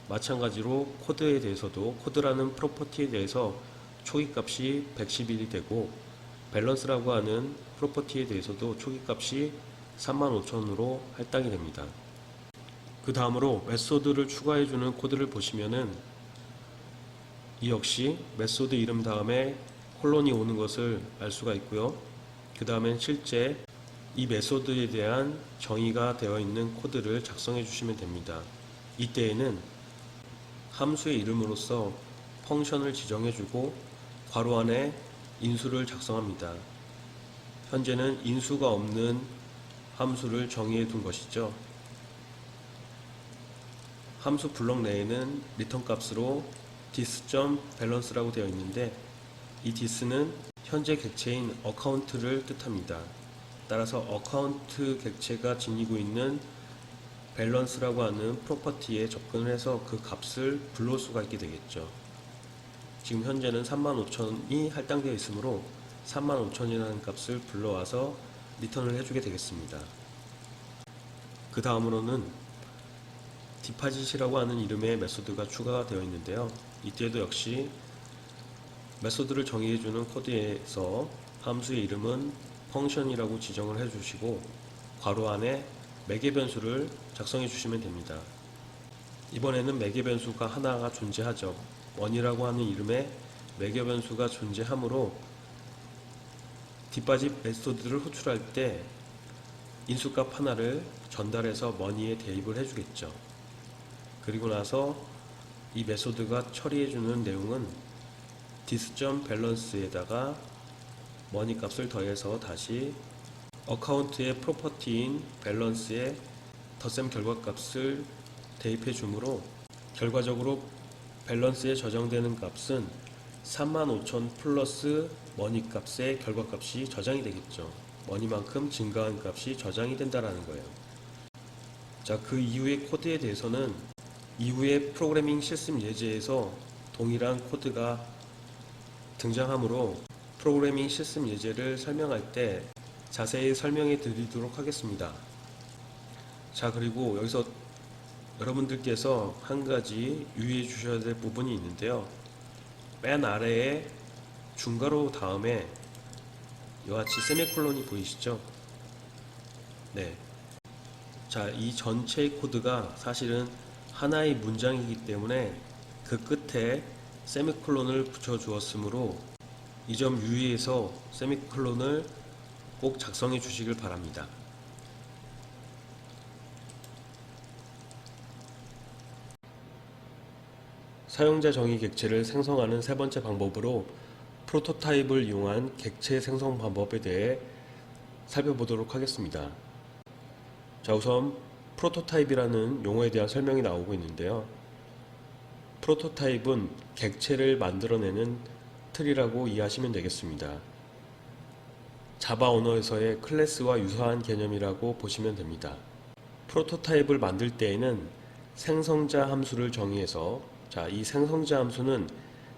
마찬가지로 코드에 대해서도 코드라는 프로퍼티에 대해서 초기값이 111이 되고 밸런스라고 하는 프로퍼티에 대해서도 초기값이 35,000으로 할당이 됩니다. 그 다음으로 메소드를 추가해주는 코드를 보시면은 이 역시 메소드 이름 다음에 콜론이 오는 것을 알 수가 있고요. 그 다음엔 실제 이 메소드에 대한 정의가 되어 있는 코드를 작성해 주시면 됩니다. 이때에는 함수의 이름으로서 펑션을 지정해 주고 괄호 안에 인수를 작성합니다. 현재는 인수가 없는 함수를 정의해 둔 것이죠. 함수 블록 내에는 리턴 값으로 dis.balance라고 되어 있는데 이 dis는 현재 객체인 어카운트를 뜻합니다. 따라서 어카운트 객체가 지니고 있는 밸런스라고 하는 프로퍼티에 접근을 해서 그 값을 불러올 수가 있게 되겠죠. 지금 현재는 35,000이 할당되어 있으므로 35,000이라는 값을 불러와서 리턴을 해주게 되겠습니다. 그 다음으로는 디파짓이라고 하는 이름의 메소드가 추가가 되어 있는데요. 이때도 역시 메소드를 정의해주는 코드에서 함수의 이름은 펑션이라고 지정을 해주시고 괄호 안에 매개 변수를 작성해 주시면 됩니다. 이번에는 매개 변수가 하나가 존재하죠. 원이라고 하는 이름의 매개 변수가 존재하므로 뒷받이 메소드를 호출할 때 인수값 하나를 전달해서 머니에 대입을 해주겠죠. 그리고 나서 이 메소드가 처리해주는 내용은 dis.balance에다가 머니 값을 더해서 다시 어카운트의 프로퍼티인 밸런스에 덧셈 결과값을 대입해 주므로 결과적으로 밸런스에 저장되는 값은 35,000 플러스 머니 값의 결과값이 저장이 되겠죠. 머니만큼 증가한 값이 저장이 된다라는 거예요. 자, 그 이후의 코드에 대해서는 이후의 프로그래밍 실습 예제에서 동일한 코드가 등장하므로 프로그래밍 실습 예제를 설명할 때 자세히 설명해 드리도록 하겠습니다. 자, 그리고 여기서 여러분들께서 한 가지 유의해 주셔야 될 부분이 있는데요. 맨 아래에 중괄호 다음에 이와 같이 세미콜론이 보이시죠? 네. 자, 이 전체의 코드가 사실은 하나의 문장이기 때문에 그 끝에 세미콜론을 붙여 주었으므로 이 점 유의해서 세미콜론을 꼭 작성해 주시길 바랍니다. 사용자 정의 객체를 생성하는 세 번째 방법으로 프로토타입을 이용한 객체 생성 방법에 대해 살펴보도록 하겠습니다. 자, 우선 프로토타입이라는 용어에 대한 설명이 나오고 있는데요. 프로토타입은 객체를 만들어내는 틀이라고 이해하시면 되겠습니다. 자바 언어에서의 클래스와 유사한 개념이라고 보시면 됩니다. 프로토타입을 만들 때에는 생성자 함수를 정의해서 이 생성자 함수는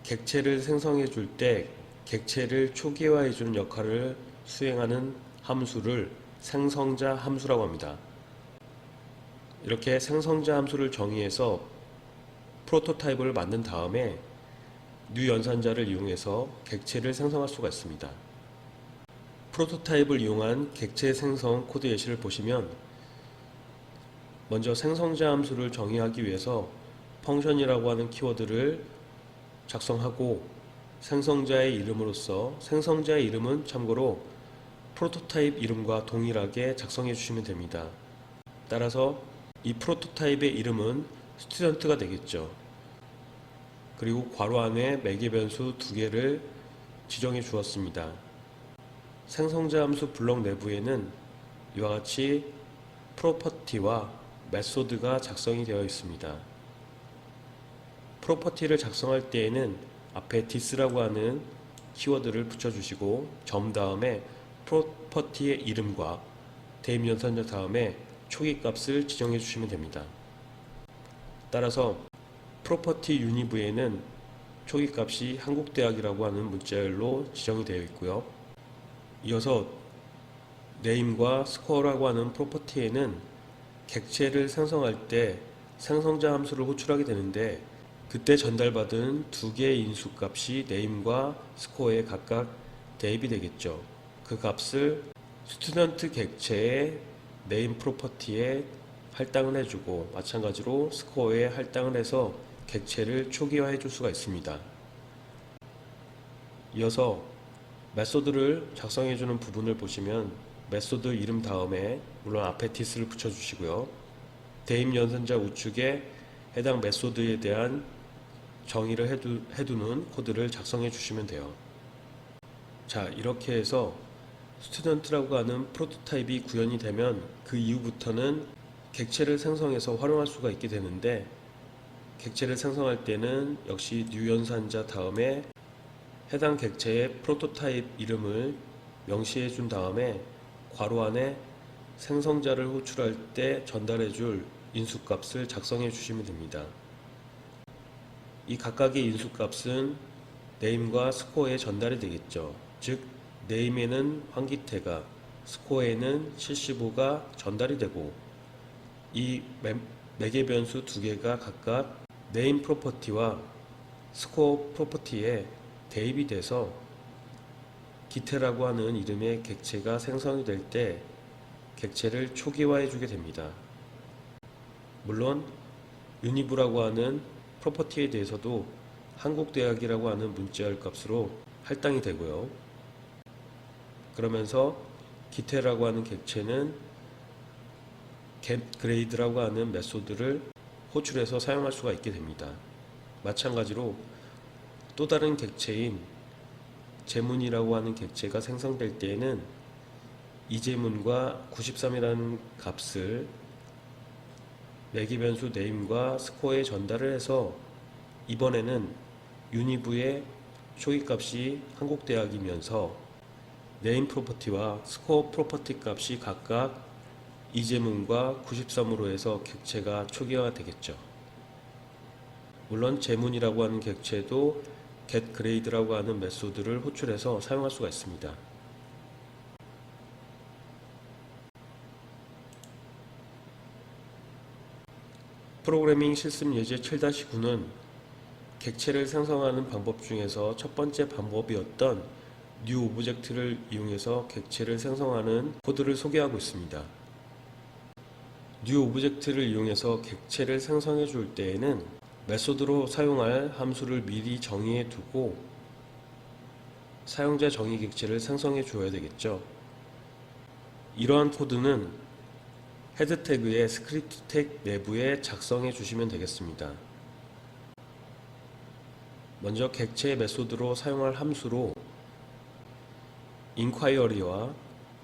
객체를 생성해 줄 때 객체를 초기화해 주는 역할을 수행하는 함수를 생성자 함수라고 합니다. 이렇게 생성자 함수를 정의해서 프로토타입을 만든 다음에 뉴 연산자를 이용해서 객체를 생성할 수가 있습니다. 프로토타입을 이용한 객체 생성 코드 예시를 보시면 먼저 생성자 함수를 정의하기 위해서 펑션이라고 하는 키워드를 작성하고 생성자의 이름으로서 생성자의 이름은 참고로 프로토타입 이름과 동일하게 작성해 주시면 됩니다. 따라서 이 프로토타입의 이름은 스튜던트가 되겠죠. 그리고 괄호 안에 매개 변수 두 개를 지정해 주었습니다. 생성자 함수 블록 내부에는 이와 같이 프로퍼티와 메소드가 작성이 되어 있습니다. 프로퍼티를 작성할 때에는 앞에 this라고 하는 키워드를 붙여주시고 점 다음에 프로퍼티의 이름과 대입 연산자 다음에 초기 값을 지정해 주시면 됩니다. 따라서 프로퍼티 유니브에는 초기 값이 한국대학이라고 하는 문자열로 지정이 되어 있고요. 이어서 네임과 스코어라고 하는 프로퍼티에는 객체를 생성할 때 생성자 함수를 호출하게 되는데 그때 전달받은 두 개의 인수 값이 네임과 스코어에 각각 대입이 되겠죠. 그 값을 스튜던트 객체의 네임 프로퍼티에 할당을 해주고 마찬가지로 스코어에 할당을 해서 객체를 초기화해 줄 수가 있습니다. 이어서 메소드를 작성해 주는 부분을 보시면 메소드 이름 다음에 물론 앞에 this를 붙여주시고요. 대입 연산자 우측에 해당 메소드에 대한 정의를 해두는 코드를 작성해 주시면 돼요. 자, 이렇게 해서 스튜던트라고 하는 프로토타입이 구현이 되면 그 이후부터는 객체를 생성해서 활용할 수가 있게 되는데 객체를 생성할 때는 역시 뉴 연산자 다음에 해당 객체의 프로토타입 이름을 명시해 준 다음에 괄호 안에 생성자를 호출할 때 전달해 줄 인수값을 작성해 주시면 됩니다. 이 각각의 인수값은 네임과 스코어에 전달이 되겠죠. 즉 네임에는 황기태가, 스코어에는 75가 전달이 되고, 이 매개 변수 두 개가 각각 네임 프로퍼티와 스코어 프로퍼티에 대입이 돼서 기태라고 하는 이름의 객체가 생성이 될 때 객체를 초기화해 주게 됩니다. 물론 유니브라고 하는 프로퍼티에 대해서도 한국대학이라고 하는 문자열 값으로 할당이 되고요. 그러면서 기태라고 하는 객체는 getGrade라고 하는 메소드를 호출해서 사용할 수가 있게 됩니다. 마찬가지로 또 다른 객체인 제문이라고 하는 객체가 생성될 때에는 이제문과 93이라는 값을 매개변수 네임과 스코어에 전달을 해서 이번에는 유니브의 초기값이 한국대학이면서 네임 프로퍼티와 스코어 프로퍼티 값이 각각 이제문과 93으로 해서 객체가 초기화가 되겠죠. 물론 제문이라고 하는 객체도 getGrade라고 하는 메소드를 호출해서 사용할 수가 있습니다. 프로그래밍 실습 예제 7-9는 객체를 생성하는 방법 중에서 첫 번째 방법이었던 new 오브젝트를 이용해서 객체를 생성하는 코드를 소개하고 있습니다. new 오브젝트를 이용해서 객체를 생성해 줄 때에는 메소드로 사용할 함수를 미리 정의해 두고 사용자 정의 객체를 생성해 줘야 되겠죠. 이러한 코드는 헤드 태그의 스크립트 태그 내부에 작성해 주시면 되겠습니다. 먼저 객체 메소드로 사용할 함수로 inquiry와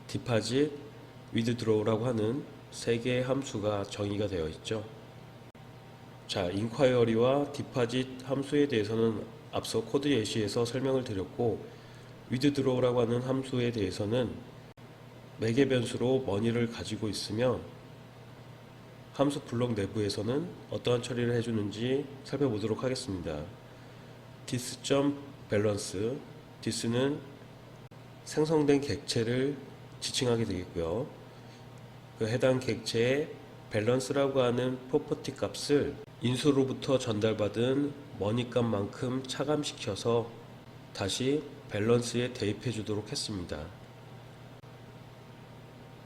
deposit, withdraw라고 하는 세 개의 함수가 정의가 되어 있죠. 자, inquiry와 deposit 함수에 대해서는 앞서 코드 예시에서 설명을 드렸고, withdraw라고 하는 함수에 대해서는 매개 변수로 money를 가지고 있으며 함수 블록 내부에서는 어떠한 처리를 해주는지 살펴보도록 하겠습니다. this.balance, this는 생성된 객체를 지칭하게 되겠고요. 그 해당 객체의 balance라고 하는 프로퍼티 값을 인수로부터 전달받은 money 값만큼 차감시켜서 다시 balance에 대입해 주도록 했습니다.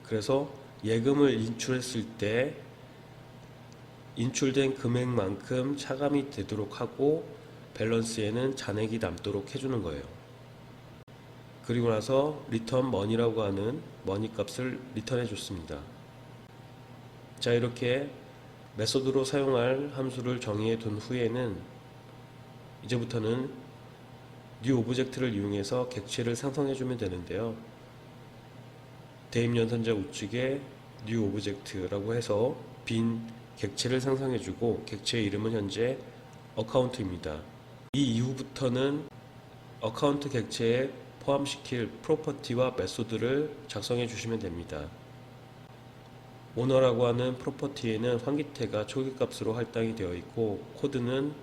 그래서 예금을 인출했을 때 인출된 금액만큼 차감이 되도록 하고 밸런스에는 잔액이 남도록 해주는 거예요. 그리고 나서 return money라고 하는 money 값을 리턴해 줬습니다. 자, 이렇게 메소드로 사용할 함수를 정의해 둔 후에는 이제부터는 new 오브젝트를 이용해서 객체를 생성해 주면 되는데요. 대입 연산자 우측에 new 오브젝트라고 해서 빈 객체를 생성해 주고 객체의 이름은 현재 어카운트입니다. 이 이후부터는 어카운트 객체에 포함시킬 프로퍼티와 메소드를 작성해 주시면 됩니다. 오너라고 하는 프로퍼티에는 황기태가 초기값으로 할당이 되어 있고 코드는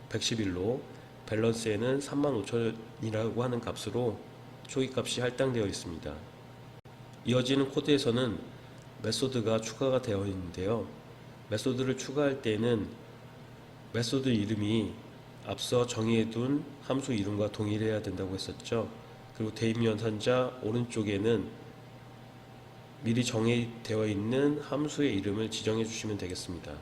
111로 밸런스에는 35,000이라고 하는 값으로 초기값이 할당되어 있습니다. 이어지는 코드에서는 메소드가 추가가 되어 있는데요. 메소드를 추가할 때는 메소드 이름이 앞서 정의해둔 함수 이름과 동일해야 된다고 했었죠. 그리고 대입 연산자 오른쪽에는 미리 정의되어 있는 함수의 이름을 지정해 주시면 되겠습니다.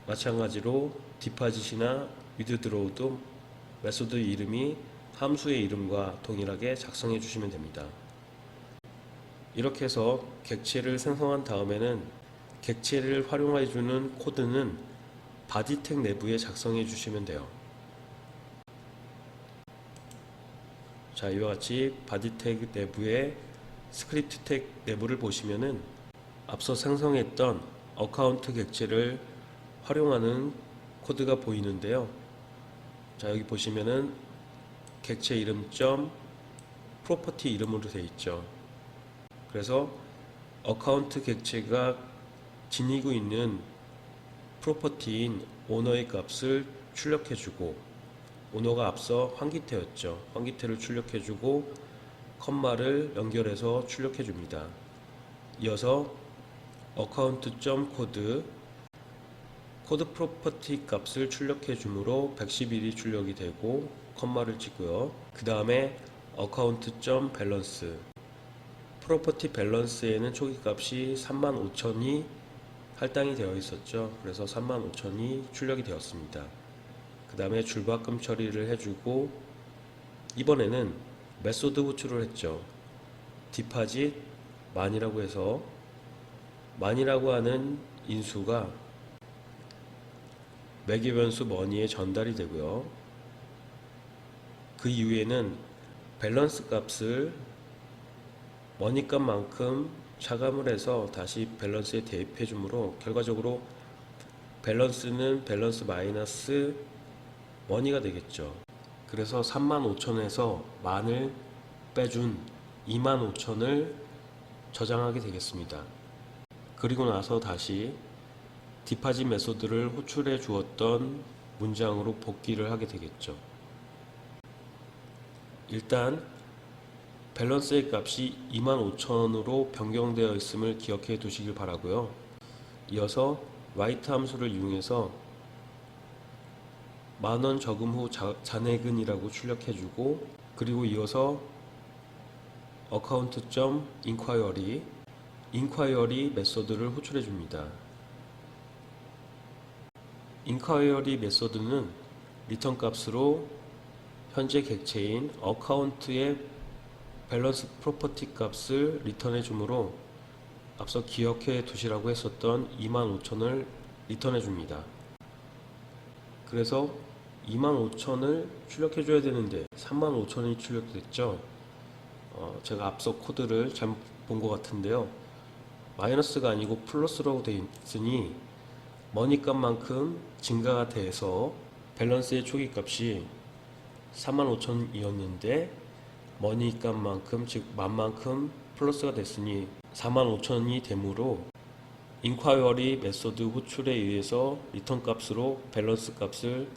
마찬가지로 deposit이나 withdraw도 메소드 이름이 함수의 이름과 동일하게 작성해 주시면 됩니다. 이렇게 해서 객체를 생성한 다음에는 객체를 활용해 주는 코드는 body tag 내부에 작성해 주시면 돼요. 자, 이와 같이 body tag 내부에 스크립트 태그 내부를 보시면은 앞서 생성했던 어카운트 객체를 활용하는 코드가 보이는데요. 자, 여기 보시면은 객체 이름 점 프로퍼티 이름으로 되어 있죠. 그래서 어카운트 객체가 지니고 있는 프로퍼티인 오너의 값을 출력해주고, 오너가 앞서 환기태였죠. 환기태를 출력해주고 컴마를 연결해서 출력해줍니다. 이어서 account.code 코드 프로퍼티 값을 출력해 주므로 111이 출력이 되고 컴마를 찍고요. 그 다음에 account.balance 프로퍼티 밸런스에는 초기 값이 35,000이 할당이 되어 있었죠. 그래서 35,000이 출력이 되었습니다. 그 다음에 줄바꿈 처리를 해주고 이번에는 메소드 호출을 했죠. 디파짓 만이라고 해서 만이라고 하는 인수가 매개 변수 머니에 전달이 되고요. 그 이후에는 밸런스 값을 머니 값만큼 차감을 해서 다시 밸런스에 대입해 주므로 결과적으로 밸런스는 밸런스 마이너스 머니가 되겠죠. 그래서 35,000에서 만을 빼준 25,000을 저장하게 되겠습니다. 그리고 나서 다시 디파짓 메소드를 호출해 주었던 문장으로 복귀를 하게 되겠죠. 일단 밸런스의 값이 25,000으로 변경되어 있음을 기억해 두시길 바라고요. 이어서 write 함수를 이용해서 만원 저금 후 잔액은이라고 출력해 주고 그리고 이어서 account.inquiry inquiry 메소드를 호출해 줍니다. inquiry 메소드는 리턴 값으로 현재 객체인 account의 밸런스 프로퍼티 값을 리턴해 주므로 앞서 기억해 두시라고 했었던 25,000을 리턴해 줍니다. 그래서 25,000을 출력해 줘야 되는데 35,000이 출력됐죠. 제가 앞서 코드를 잘못 본 것 같은데요. 마이너스가 아니고 플러스라고 되어 있으니 머니 값만큼 증가가 돼서 밸런스의 초기 값이 45,000이었는데 머니 값만큼 즉 만만큼 플러스가 됐으니 45,000이 되므로 인콰이어리 메소드 호출에 의해서 리턴 값으로 밸런스 값을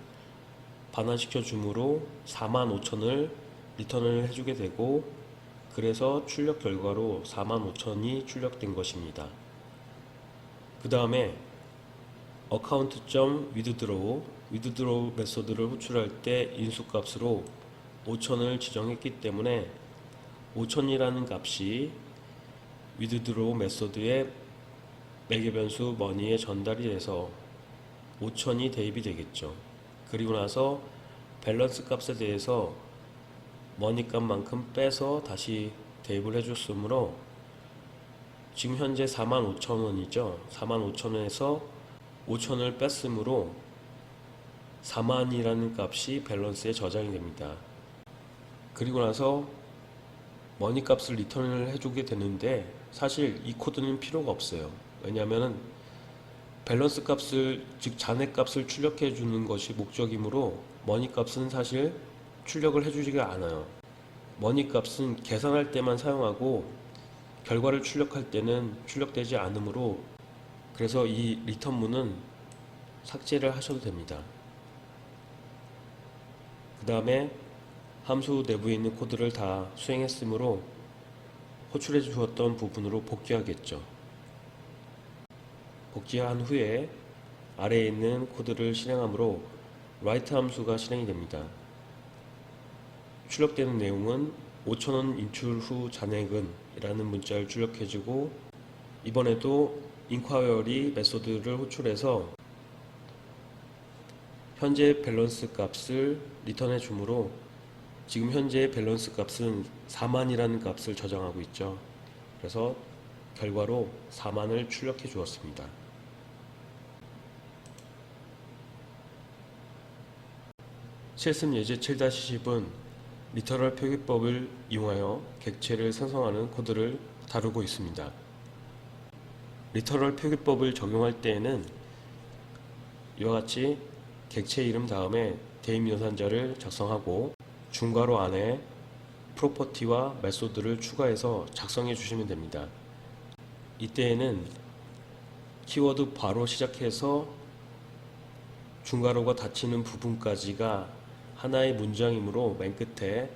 반환시켜 주므로 45,000을 리턴을 해주게 되고 그래서 출력 결과로 45,000이 출력된 것입니다. 그 다음에 account.withdraw 메소드를 호출할 때 인수값으로 5,000을 지정했기 때문에 5,000이라는 값이 withdraw 메소드의 매개 변수 머니에 전달이 돼서 5,000이 대입이 되겠죠. 그리고 나서 밸런스 값에 대해서 머니 값만큼 빼서 다시 대입을 해줬으므로 지금 현재 45,000원이죠. 45,000원에서 5,000을 뺐으므로 4만이라는 값이 밸런스에 저장이 됩니다. 그리고 나서 머니 값을 리턴을 해주게 되는데 사실 이 코드는 필요가 없어요. 왜냐하면 밸런스 값을 즉 잔액 값을 출력해 주는 것이 목적이므로 머니 값은 사실 출력을 해주지가 않아요. 머니 값은 계산할 때만 사용하고 결과를 출력할 때는 출력되지 않으므로 그래서 이 리턴문은 삭제를 하셔도 됩니다. 그 다음에 함수 내부에 있는 코드를 다 수행했으므로 호출해 주었던 부분으로 복귀하겠죠. 복귀한 후에 아래에 있는 코드를 실행하므로 write 함수가 실행이 됩니다. 출력되는 내용은 5,000원 인출 후 잔액은 이라는 문자를 출력해주고 이번에도 inquiry 메소드를 호출해서 현재 밸런스 값을 리턴해 주므로 지금 현재 밸런스 값은 4만이라는 값을 저장하고 있죠. 그래서 결과로 4만을 출력해 주었습니다. 실습 예제 7-10은 리터럴 표기법을 이용하여 객체를 생성하는 코드를 다루고 있습니다. 리터럴 표기법을 적용할 때에는 이와 같이 객체 이름 다음에 대입 연산자를 작성하고 중괄호 안에 프로퍼티와 메소드를 추가해서 작성해 주시면 됩니다. 이때에는 키워드 바로 시작해서 중괄호가 닫히는 부분까지가 하나의 문장이므로 맨 끝에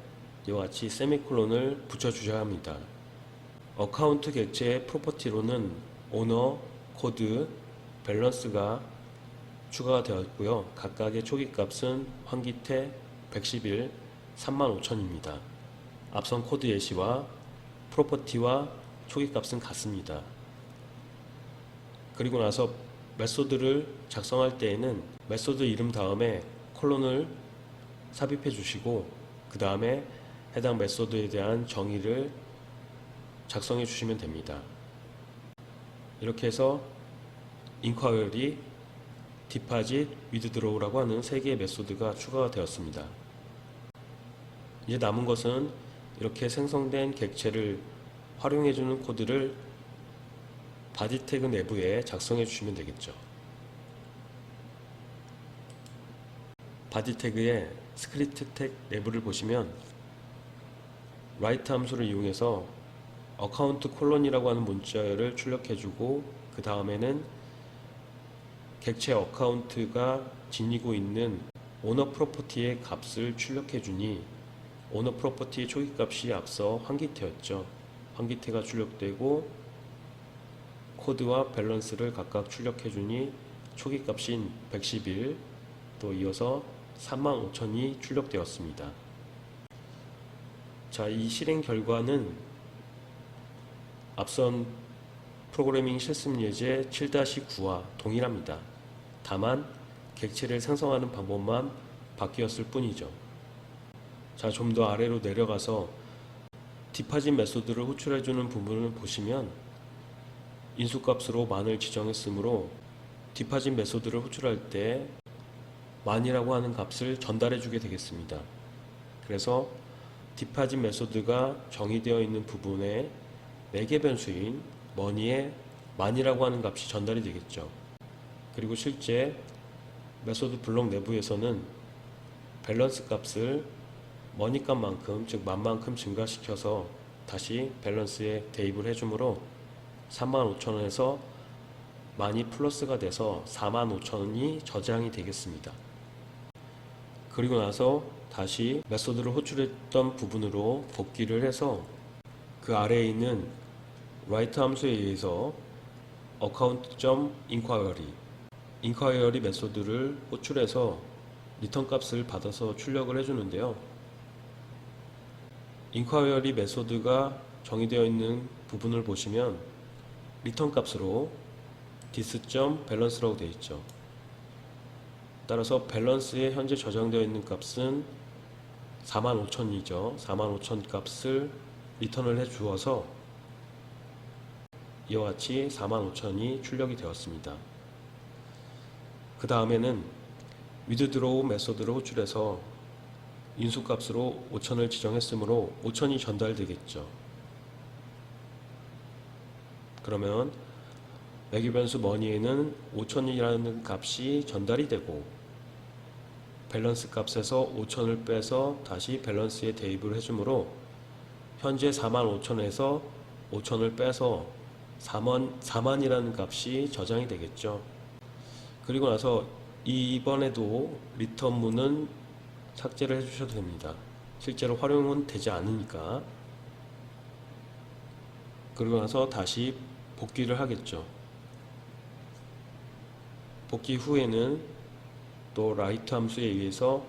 이와 같이 세미콜론을 붙여주셔야 합니다. 어카운트 객체의 프로퍼티로는 오너, 코드, 밸런스가 추가가 되었고요. 각각의 초기값은 환기태 111, 35,000입니다. 앞선 코드 예시와 프로퍼티와 초기값은 같습니다. 그리고 나서 메소드를 작성할 때에는 메소드 이름 다음에 콜론을 삽입해 주시고 그 다음에 해당 메소드에 대한 정의를 작성해 주시면 됩니다. 이렇게 해서 inquiry, deposit, withdraw라고 하는 3개의 메소드가 추가가 되었습니다. 이제 남은 것은 이렇게 생성된 객체를 활용해 주는 코드를 바디 태그 내부에 작성해 주시면 되겠죠. 바디 태그의 스크립트 태그 내부를 보시면 write 함수를 이용해서 어카운트 콜론이라고 하는 문자열을 출력해주고 그 다음에는 객체 어카운트가 지니고 있는 오너 프로퍼티의 값을 출력해주니 오너 프로퍼티의 초기값이 앞서 환기태였죠. 환기태가 출력되고 코드와 밸런스를 각각 출력해주니 초기값인 111, 또 이어서 35,000이 출력되었습니다. 자, 이 실행 결과는 앞선 프로그래밍 실습 예제 7-9와 동일합니다. 다만 객체를 생성하는 방법만 바뀌었을 뿐이죠. 자, 좀 더 아래로 내려가서 디파짓 메소드를 호출해주는 부분을 보시면 인수값으로 만을 지정했으므로 디파짓 메소드를 호출할 때 만이라고 하는 값을 전달해 주게 되겠습니다. 그래서 디파짓 메소드가 정의되어 있는 부분에 매개 변수인 머니에 만이라고 하는 값이 전달이 되겠죠. 그리고 실제 메소드 블록 내부에서는 밸런스 값을 머니 값만큼, 즉 만만큼 증가시켜서 다시 밸런스에 대입을 해주므로 35,000원에서 만이 플러스가 돼서 45,000원이 저장이 되겠습니다. 그리고 나서 다시 메소드를 호출했던 부분으로 복귀를 해서 그 아래에 있는 write 함수에 의해서 account.inquiry 메소드를 호출해서 리턴 값을 받아서 출력을 해주는데요. inquiry 메소드가 정의되어 있는 부분을 보시면 리턴 값으로 this.balance라고 되어 있죠. 따라서 밸런스에 현재 저장되어 있는 값은 45,000이죠. 45,000 값을 리턴을 해 주어서 이와 같이 45,000이 출력이 되었습니다. 그 다음에는 withdraw 메소드를 호출해서 인수값으로 5,000을 지정했으므로 5,000이 전달되겠죠. 그러면 매개 변수 머니에는 5,000이라는 값이 전달이 되고 밸런스 값에서 5,000을 빼서 다시 밸런스에 대입을 해주므로 현재 45,000에서 5,000을 빼서 4만이라는 값이 저장이 되겠죠. 그리고 나서 이번에도 리턴문은 삭제를 해주셔도 됩니다. 실제로 활용은 되지 않으니까. 그리고 나서 다시 복귀를 하겠죠. 복귀 후에는 또 write 함수에 의해서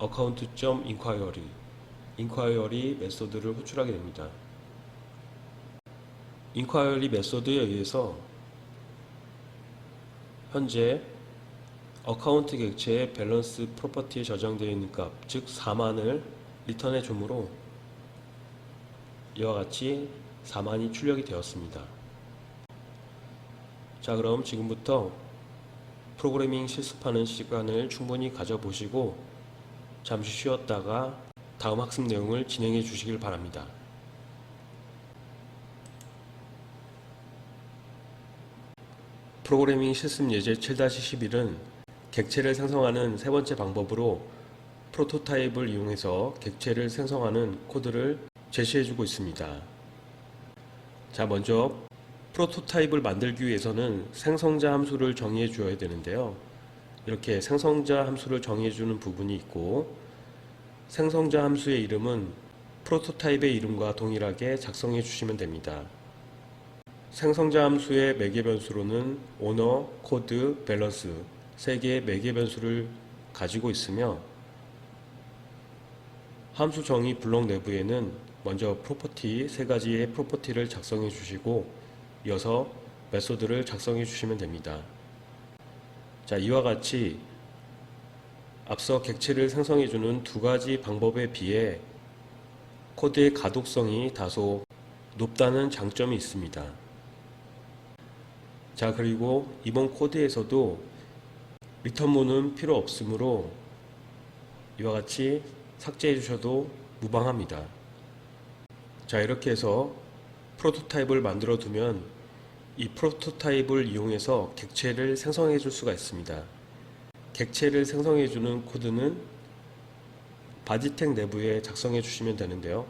account.inquiry 메소드를 호출하게 됩니다. inquiry 메소드에 의해서 현재 어카운트 객체의 밸런스 프로퍼티에 저장되어 있는 값, 즉 4만을 리턴해 주므로 이와 같이 4만이 출력이 되었습니다. 자, 그럼 지금부터 프로그래밍 실습하는 시간을 충분히 가져보시고 잠시 쉬었다가 다음 학습 내용을 진행해 주시길 바랍니다. 프로그래밍 실습 예제 7-11은 객체를 생성하는 세 번째 방법으로 프로토타입을 이용해서 객체를 생성하는 코드를 제시해주고 있습니다. 자, 먼저 프로토타입을 만들기 위해서는 생성자 함수를 정의해 주어야 되는데요. 이렇게 생성자 함수를 정의해 주는 부분이 있고, 생성자 함수의 이름은 프로토타입의 이름과 동일하게 작성해 주시면 됩니다. 생성자 함수의 매개 변수로는 오너, 코드, 밸런스 3개의 매개 변수를 가지고 있으며, 함수 정의 블록 내부에는 먼저 프로퍼티 3가지의 프로퍼티를 작성해 주시고 이어서 메소드를 작성해 주시면 됩니다. 자, 이와 같이 앞서 객체를 생성해 주는 2가지 방법에 비해 코드의 가독성이 다소 높다는 장점이 있습니다. 자, 그리고 이번 코드에서도 리턴문은 필요 없으므로 이와 같이 삭제해 주셔도 무방합니다. 자, 이렇게 해서 프로토타입을 만들어 두면 이 프로토타입을 이용해서 객체를 생성해 줄 수가 있습니다. 객체를 생성해 주는 코드는 바디 택 내부에 작성해 주시면 되는데요.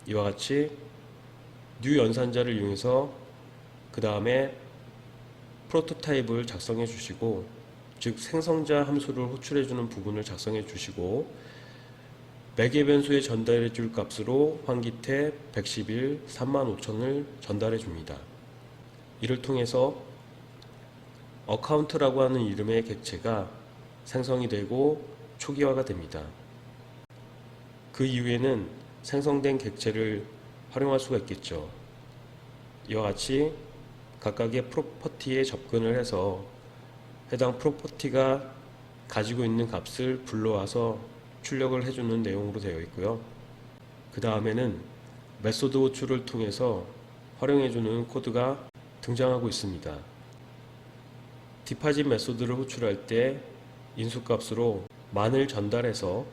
이와 같이 뉴 연산자를 이용해서 그 다음에 프로토타입을 작성해 주시고, 즉 생성자 함수를 호출해 주는 부분을 작성해 주시고, 매개 변수에 전달해 줄 값으로 환기태 111 35,000을 전달해 줍니다. 이를 통해서 어카운트라고 하는 이름의 객체가 생성이 되고 초기화가 됩니다. 그 이후에는 생성된 객체를 활용할 수가 있겠죠. 이와 같이 각각의 프로퍼티에 접근을 해서 해당 프로퍼티가 가지고 있는 값을 불러와서 출력을 해주는 내용으로 되어 있고요. 그 다음에는 메소드 호출을 통해서 활용해주는 코드가 등장하고 있습니다. 디파짓 메소드를 호출할 때 인수값으로 만을 전달해서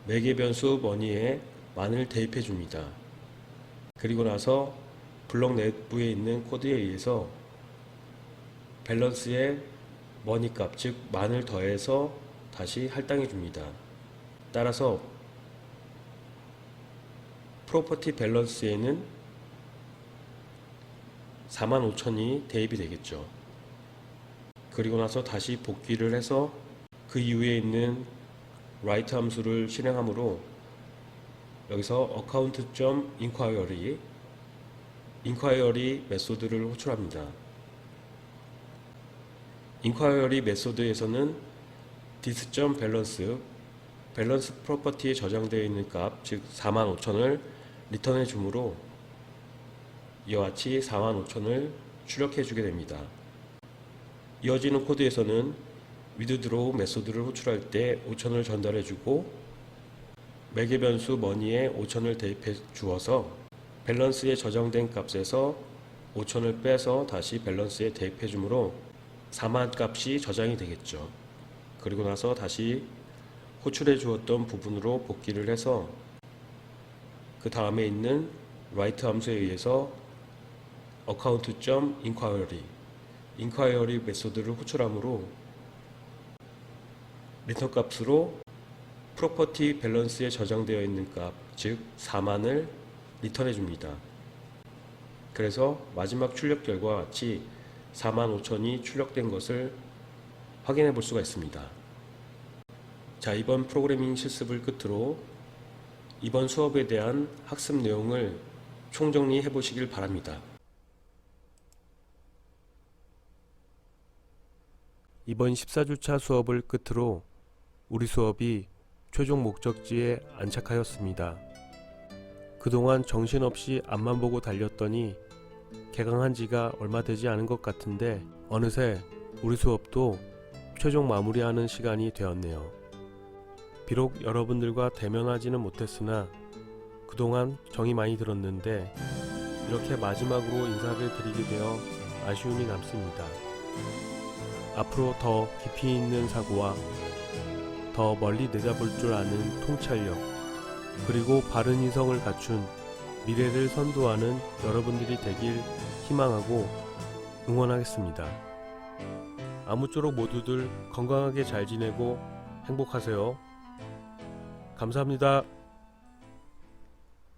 매개 변수 머니에 만을 대입해 줍니다. 그리고 나서 블록 내부에 있는 코드에 의해서 밸런스의 머니 값, 즉 만을 더해서 다시 할당해 줍니다. 따라서 프로퍼티 밸런스에는 45,000이 대입이 되겠죠. 그리고 나서 다시 복귀를 해서 그 이후에 있는 write 함수를 실행하므로 여기서 account.inquiry 메소드를 호출합니다. inquiry 메소드에서는 this.balance 밸런스 프로퍼티에 저장되어 있는 값, 즉 45,000을 리턴해 주므로 이와 같이 45,000을 출력해 주게 됩니다. 이어지는 코드에서는 withdraw 메소드를 호출할 때 5,000을 전달해 주고 매개 변수 머니에 5,000을 대입해 주어서 밸런스에 저장된 값에서 5,000을 빼서 다시 밸런스에 대입해 주므로 4만 값이 저장이 되겠죠. 그리고 나서 다시 호출해 주었던 부분으로 복귀를 해서 그 다음에 있는 write 함수에 의해서 account.inquiry 메소드를 호출하므로 리턴 값으로 프로퍼티 밸런스에 저장되어 있는 값, 즉 4만을 리턴해 줍니다. 그래서 마지막 출력 결과와 같이 45,000이 출력된 것을 확인해 볼 수가 있습니다. 자, 이번 프로그래밍 실습을 끝으로 이번 수업에 대한 학습 내용을 총정리해 보시길 바랍니다. 이번 14주차 수업을 끝으로 우리 수업이 최종 목적지에 안착하였습니다. 그동안 정신없이 앞만 보고 달렸더니 개강한 지가 얼마 되지 않은 것 같은데 어느새 우리 수업도 최종 마무리하는 시간이 되었네요. 비록 여러분들과 대면하지는 못했으나 그동안 정이 많이 들었는데 이렇게 마지막으로 인사를 드리게 되어 아쉬움이 남습니다. 앞으로 더 깊이 있는 사고와 더 멀리 내다볼 줄 아는 통찰력, 그리고 바른 이성을 갖춘 미래를 선도하는 여러분들이 되길 희망하고 응원하겠습니다. 아무쪼록 모두들 건강하게 잘 지내고 행복하세요. 감사합니다.